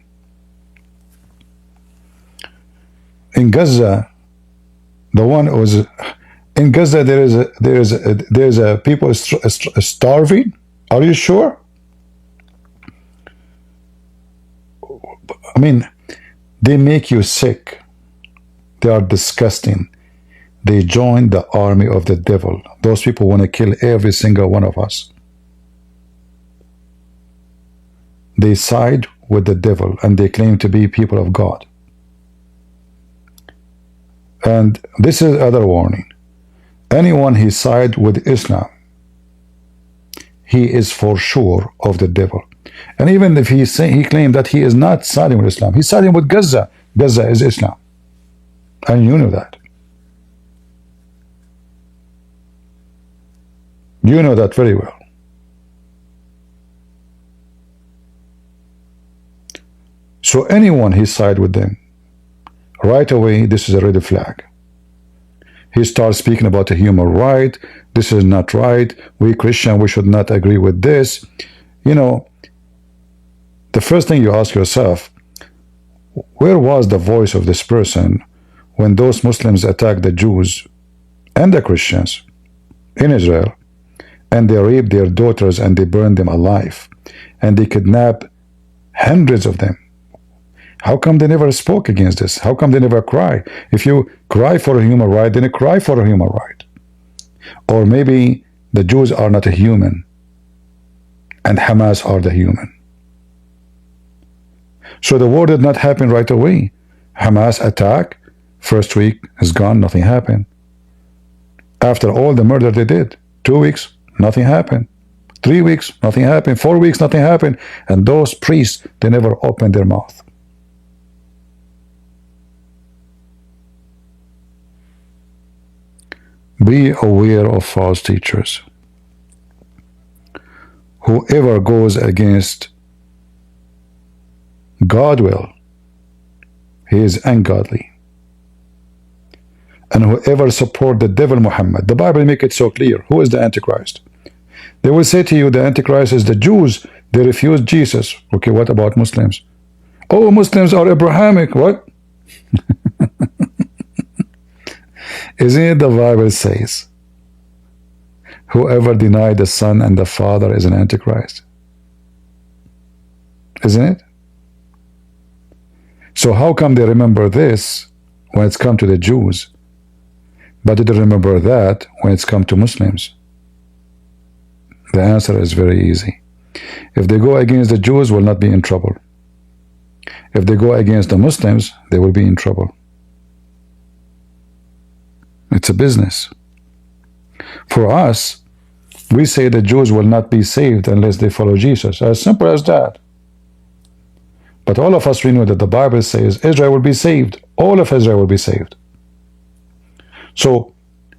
In Gaza, the one was in Gaza. There is a people starving. Are you sure? I mean, they make you sick. They are disgusting. They join the army of the devil. Those people want to kill every single one of us. They side with the devil and they claim to be people of God. And this is other warning. Anyone he side with Islam, he is for sure of the devil. And even if he claimed that he is not siding with Islam, he's siding with Gaza. Gaza is Islam. And you know that. You know that very well. So anyone he side with them, right away, this is a red flag. He starts speaking about the human right. This is not right. We Christian, we should not agree with this. You know, the first thing you ask yourself, where was the voice of this person when those Muslims attacked the Jews and the Christians in Israel, and they raped their daughters and they burned them alive, and they kidnapped hundreds of them? How come they never spoke against this? How come they never cry? If you cry for a human right, then you cry for a human right. Or maybe the Jews are not a human and Hamas are the human. So the war did not happen right away. Hamas attack, first week is gone, nothing happened. After all the murder they did, 2 weeks, nothing happened. 3 weeks, nothing happened. 4 weeks, nothing happened. And those priests, they never opened their mouth. Be aware of false teachers. Whoever goes against God will, he is ungodly. And whoever support the devil Muhammad, the Bible make it so clear. Who is the Antichrist? They will say to you the Antichrist is the Jews. They refuse Jesus. Okay, what about Muslims? Oh, Muslims are Abrahamic. What? Isn't it the Bible says, whoever denied the Son and the Father is an Antichrist? Isn't it? So how come they remember this when it's come to the Jews, but they don't remember that when it's come to Muslims? The answer is very easy. If they go against the Jews, will not be in trouble. If they go against the Muslims, they will be in trouble. It's a business. For us, we say the Jews will not be saved unless they follow Jesus. As simple as that. But all of us, we know that the Bible says Israel will be saved. All of Israel will be saved. So,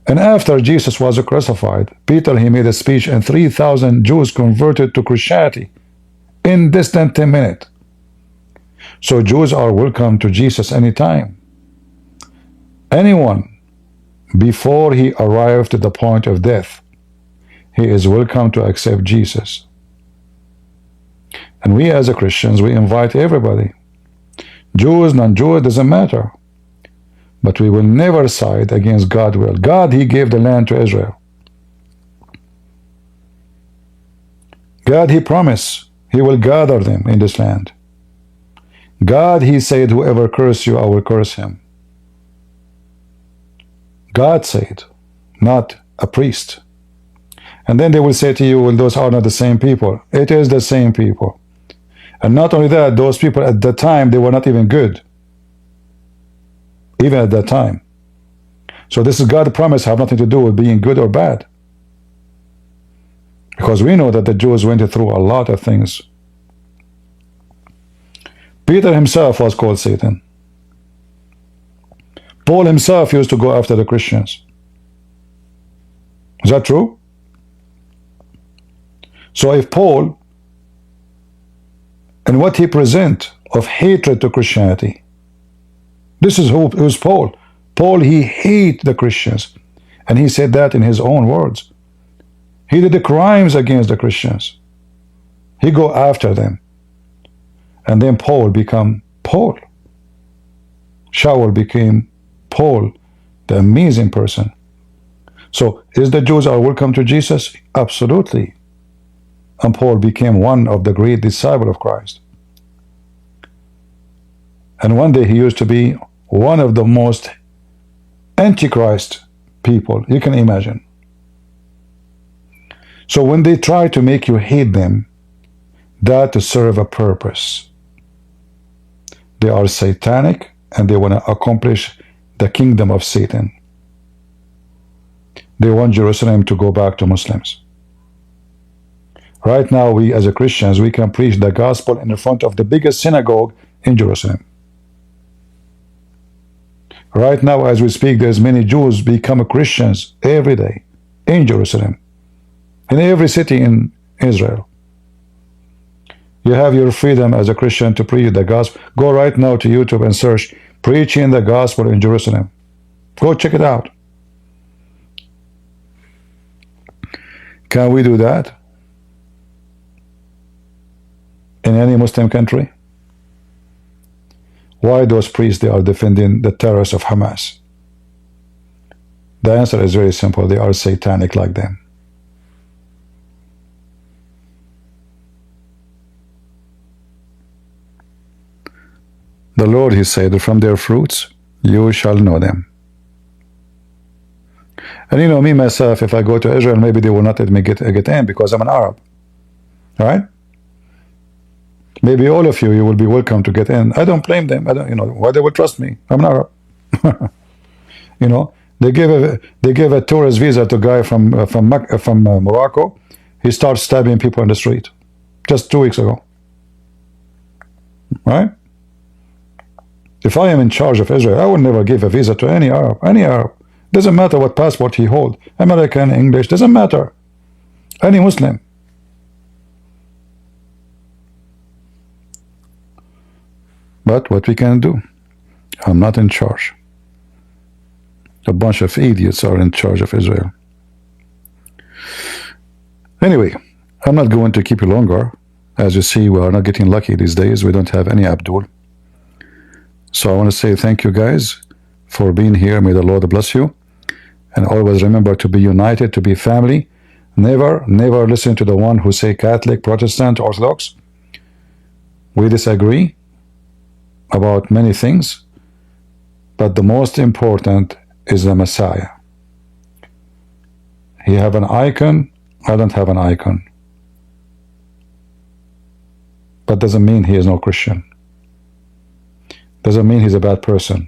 and after Jesus was crucified, Peter, he made a speech and 3,000 Jews converted to Christianity in less than 10 minutes. So Jews are welcome to Jesus anytime. Anyone, before he arrived to the point of death, he is welcome to accept Jesus. And we as Christians, we invite everybody. Jews, non-Jews, doesn't matter. But we will never side against God's will. God, he gave the land to Israel. God, he promised he will gather them in this land. God, he said, whoever curse you, I will curse him. God said, not a priest. And then they will say to you, well, those are not the same people. It is the same people. And not only that, those people at that time, they were not even good. Even at that time. So this is God's promise have nothing to do with being good or bad. Because we know that the Jews went through a lot of things. Peter himself was called Satan. Paul himself used to go after the Christians. Is that true? So if Paul, and what he present of hatred to Christianity, this is who's Paul. Paul, he hate the Christians. And he said that in his own words. He did the crimes against the Christians. He go after them. And then Paul become Paul. Shaul became Paul, the amazing person. So, is the Jews are welcome to Jesus? Absolutely. And Paul became one of the great disciples of Christ. And one day he used to be one of the most antichrist people you can imagine. So when they try to make you hate them, that to serve a purpose. They are satanic and they want to accomplish the kingdom of Satan. They want Jerusalem to go back to Muslims. Right now, we as a Christians, we can preach the gospel in front of the biggest synagogue in Jerusalem. Right now, as we speak, there's many Jews become Christians every day in Jerusalem, in every city in Israel. You have your freedom as a Christian to preach the gospel. Go right now to YouTube and search Preaching the Gospel in Jerusalem. Go check it out. Can we do that in any Muslim country? Why those priests, they are defending the terrorists of Hamas? The answer is very simple. They are satanic like them. The Lord, he said, from their fruits you shall know them. And you know, me, myself, if I go to Israel, maybe they will not let me get in because I'm an Arab. All right? Maybe all of you, you will be welcome to get in. I don't blame them. I don't, you know, why they will trust me? I'm an Arab. You know, they give a tourist visa to a guy from Morocco. He starts stabbing people in the street just 2 weeks ago. Right? If I am in charge of Israel, I would never give a visa to any Arab. Any Arab. Doesn't matter what passport he holds. American, English, doesn't matter. Any Muslim. But what we can do? I'm not in charge. A bunch of idiots are in charge of Israel. Anyway, I'm not going to keep you longer. As you see, we are not getting lucky these days. We don't have any Abdul. So I want to say thank you guys for being here. May the Lord bless you. And always remember to be united, to be family. Never listen to the one who say Catholic, Protestant, Orthodox. We disagree about many things. But the most important is the Messiah. He have an icon. I don't have an icon. But doesn't mean he is no Christian. Doesn't mean he's a bad person.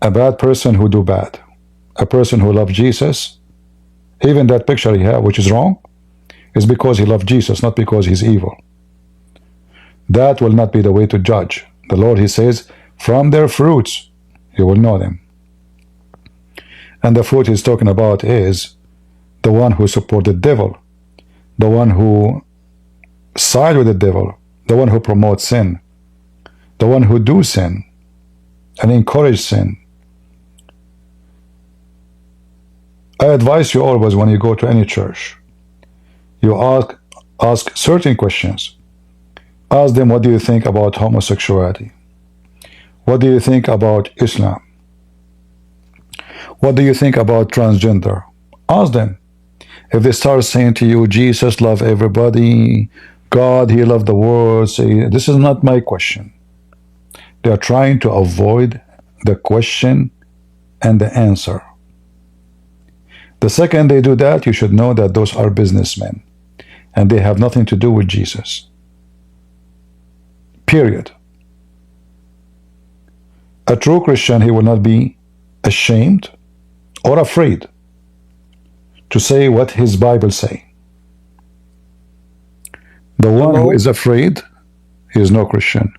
A bad person who do bad. A person who loves Jesus, even that picture he had, which is wrong, is because he loved Jesus, not because he's evil. That will not be the way to judge. The Lord, he says, from their fruits you will know them. And the fruit he's talking about is the one who support the devil, the one who side with the devil, the one who promotes sin, the one who do sin and encourage sin. I advise you always when you go to any church, you ask certain questions. Ask them, what do you think about homosexuality? What do you think about Islam? What do you think about transgender? Ask them. If they start saying to you, Jesus loved everybody, God, he loved the world, say, this is not my question. They are trying to avoid the question and the answer. The second they do that, you should know that those are businessmen and they have nothing to do with Jesus. Period. A true Christian, he will not be ashamed or afraid to say what his Bible say. The one who is afraid, he is no Christian.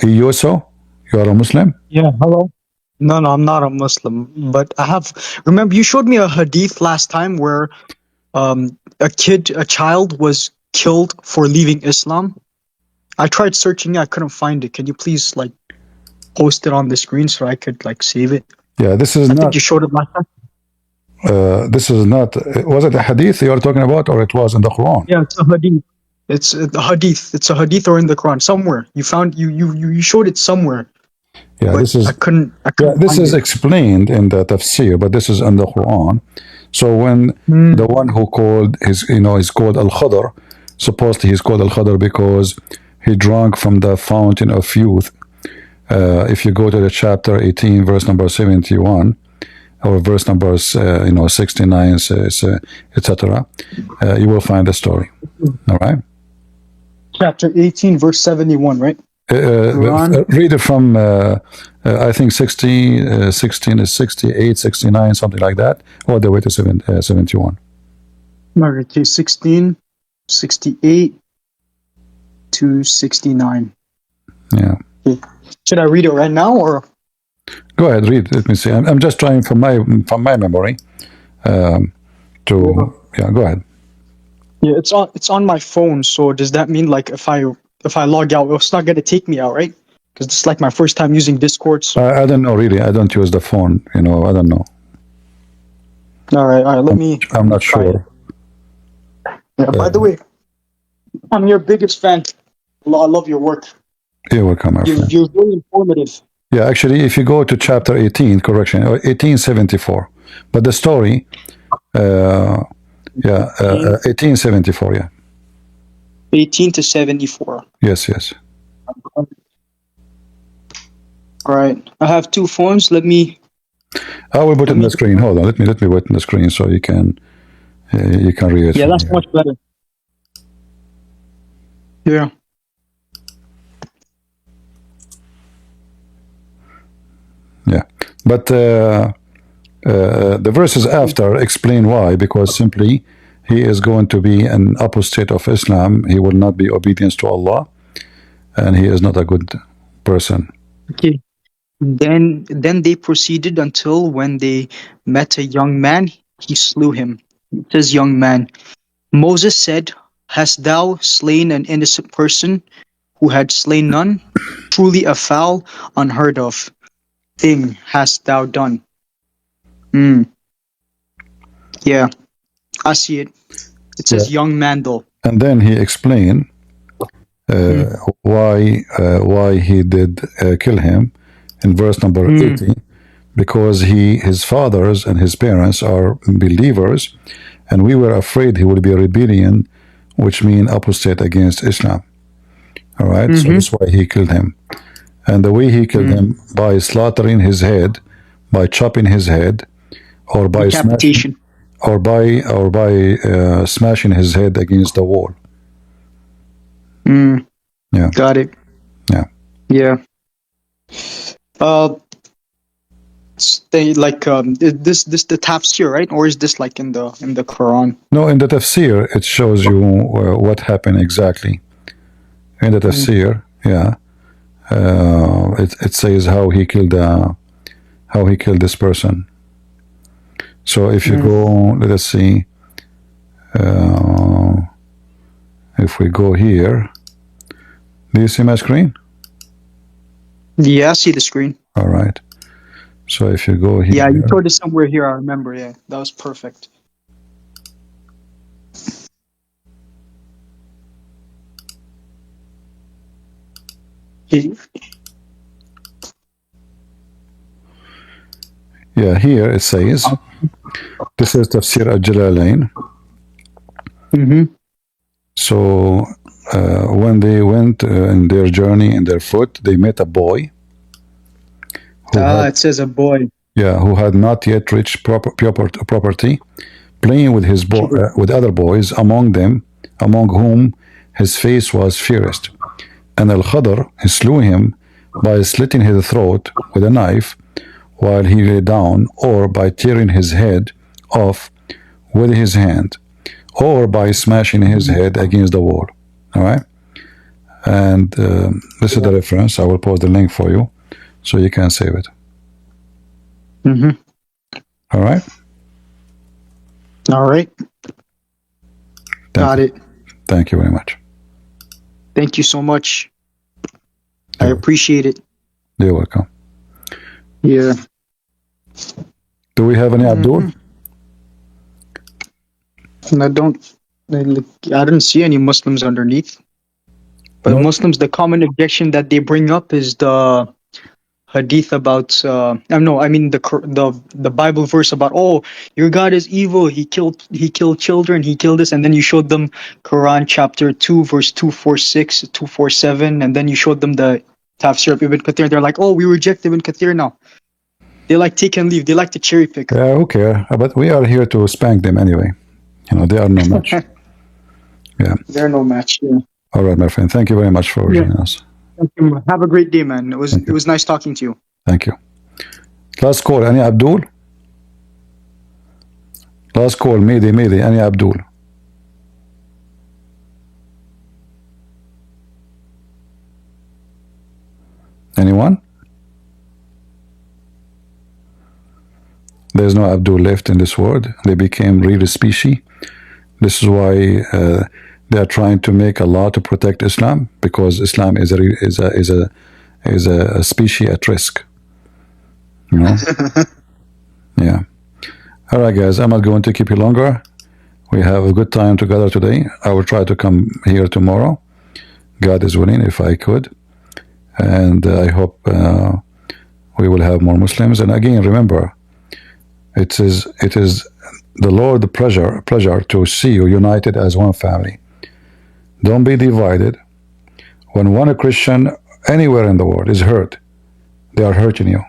You also? You are a Muslim? Yeah, hello. No, I'm not a Muslim, but I have. Remember, you showed me a hadith last time where a child was killed for leaving Islam. I tried searching, I couldn't find it. Can you please post it on the screen so I could save it? Yeah, this is I not. think you showed it last time. This is not. Was it a hadith you are talking about, or it was in the Quran? Yeah, it's a hadith. It's a hadith. It's a hadith or in the Quran somewhere. You found you showed it somewhere. Yeah, but this is. I couldn't This find is it. explained in the tafsir, but this is in the Quran. So when the one who called he's called Al-Khadr, supposedly he's called Al-Khadr because he drank from the fountain of youth. If you go to the chapter 18, verse number 71, or verse numbers 69, etc., you will find the story. All right. Chapter 18, verse 71, right? Read it from I think 16 is 68, 69, something like that, all the way to 71. Okay, 16, 68 to 69. Yeah. Okay. Should I read it right now or? Go ahead, read. Let me see. I'm just trying from my memory to. Yeah, go ahead. Yeah, it's on my phone. So does that mean if I log out, it's not gonna take me out, right? Because this is my first time using Discord. So. I don't know really. I don't use the phone. I don't know. All right. Let me. I'm not sure. Yeah. By the way, I'm your biggest fan. I love your work. You're welcome, my friend. You're very informative. Yeah, actually, if you go to chapter 18, 1874, but the story, 1874, yeah. 18 to 74. Yes. All right. I have two phones. Let me. I will put it on the screen. Hold on. Let me put it on the screen so you can read it. Yeah, that's much better. Yeah. Yeah, but the verses after explain why, because simply he is going to be an apostate of Islam. He will not be obedient to Allah, and he is not a good person. Okay. Then they proceeded until when they met a young man, he slew him. It says young man. Moses said, "Hast thou slain an innocent person who had slain none? Truly a foul, unheard of thing hast thou done." Yeah, I see it. It says young man though. And then he explained why he did kill him in verse number 80, because his fathers and his parents are believers, and we were afraid he would be a rebellion, which means apostate against Islam. All right, so that's why he killed him. And the way he killed him, by slaughtering his head, by chopping his head, or by Decapitation. smashing his head against the wall. Yeah. Got it. Yeah. Yeah. They this the tafsir, right? Or is this in the Quran? No, in the tafsir it shows you what happened exactly. In the tafsir, yeah. It says how he killed this person. So if you go, let us see. If we go here, do you see my screen? Yeah, I see the screen. All right. So if you go here, yeah, you showed it somewhere here. I remember. Yeah, that was perfect. Yeah, here it says, this is Tafsir al-Jalalain. So when they went in their journey in their foot, they met a boy. It says a boy. Yeah, who had not yet reached property, playing with with other boys, among whom his face was furious. And Al-Khadr slew him by slitting his throat with a knife while he lay down, or by tearing his head off with his hand, or by smashing his head against the wall. All right? And this is the reference. I will post the link for you so you can save it. All right? All right. Got it. Thank you very much. Thank you so much. I appreciate it. You're welcome. Yeah. Do we have any Abdul? I didn't see any Muslims underneath. But No. Muslims, the common objection that they bring up is the hadith about the Bible verse about, oh, your God is evil, he killed children, he killed this, and then you showed them Quran chapter 2 verse 246 247, and then you showed them the tafsir of Ibn Kathir. They're like, oh, we reject Ibn Kathir now. They like take and leave, they like to cherry pick. Yeah, who care? But we are here to spank them anyway. You know, they are no match. Yeah. They're no match. Yeah. All right, my friend. Thank you very much for joining us. Thank you. Have a great day, man. It was nice talking to you. Thank you. Last call. Any Abdul? Last call. Mehdi. Any Abdul? Anyone? There's no Abdul left in this world. They became really species. This is why they are trying to make a law to protect Islam, because Islam is a species at risk. You know? Yeah. All right, guys. I'm not going to keep you longer. We have a good time together today. I will try to come here tomorrow. God is willing, if I could. And I hope we will have more Muslims. And again, remember, it is the Lord's pleasure to see you united as one family. Don't be divided. When one Christian anywhere in the world is hurt, they are hurting you.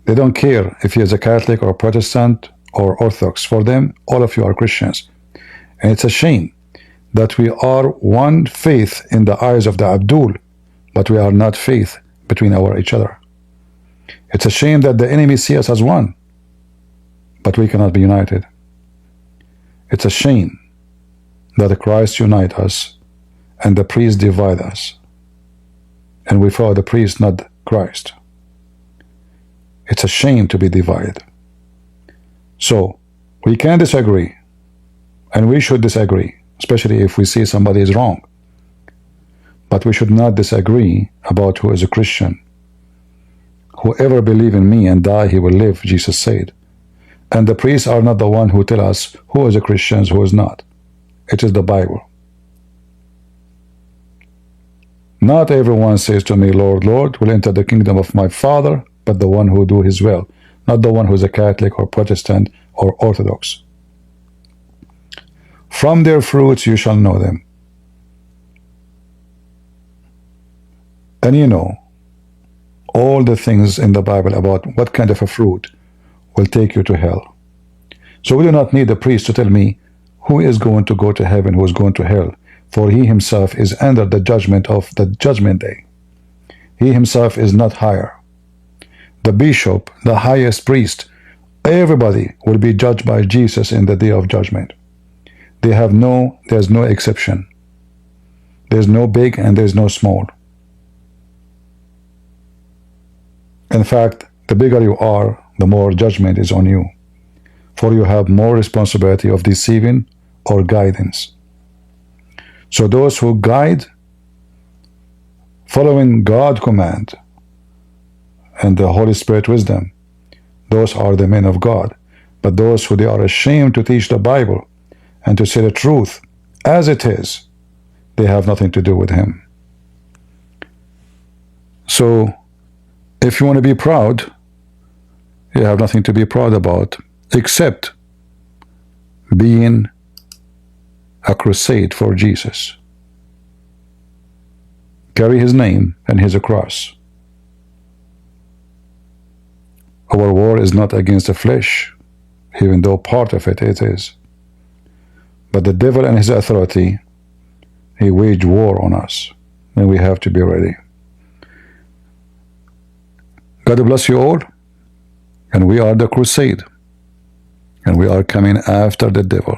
They don't care if he is a Catholic or Protestant or Orthodox. For them, all of you are Christians. And it's a shame that we are one faith in the eyes of the Abdul, but we are not faith between each other. It's a shame that the enemy sees us as one, but we cannot be united. It's a shame that Christ unite us and the priest divide us, and we follow the priest, not Christ. It's a shame to be divided. So we can disagree, and we should disagree, especially if we see somebody is wrong. But we should not disagree about who is a Christian. Whoever believes in me and die, he will live, Jesus said. And the priests are not the one who tell us who is a Christian, who is not. It is the Bible. Not everyone says to me, Lord, Lord, will enter the kingdom of my Father, but the one who do his will, not the one who is a Catholic or Protestant or Orthodox. From their fruits you shall know them. And you know all the things in the Bible about what kind of a fruit will take you to hell. So we do not need a priest to tell me who is going to go to heaven, who is going to hell, for he himself is under the judgment of the judgment day. He himself is not higher. The bishop, the highest priest, everybody will be judged by Jesus in the day of judgment. There's no exception. There's no big and there's no small. In fact, the bigger you are, the more judgment is on you, for you have more responsibility of deceiving or guidance. So those who guide, following God's command and the Holy Spirit wisdom, those are the men of God. But those who they are ashamed to teach the Bible and to say the truth as it is, they have nothing to do with him. So if you want to be proud, you have nothing to be proud about except being a crusade for Jesus. Carry his name and his cross. Our war is not against the flesh, even though part of it is. But the devil and his authority he waged war on us, and we have to be ready. God bless you all, and we are the crusade, and we are coming after the devil,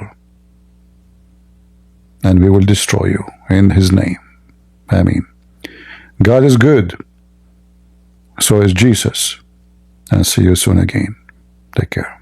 and we will destroy you in his name. Amen. God is good, so is Jesus, and see you soon again. Take care.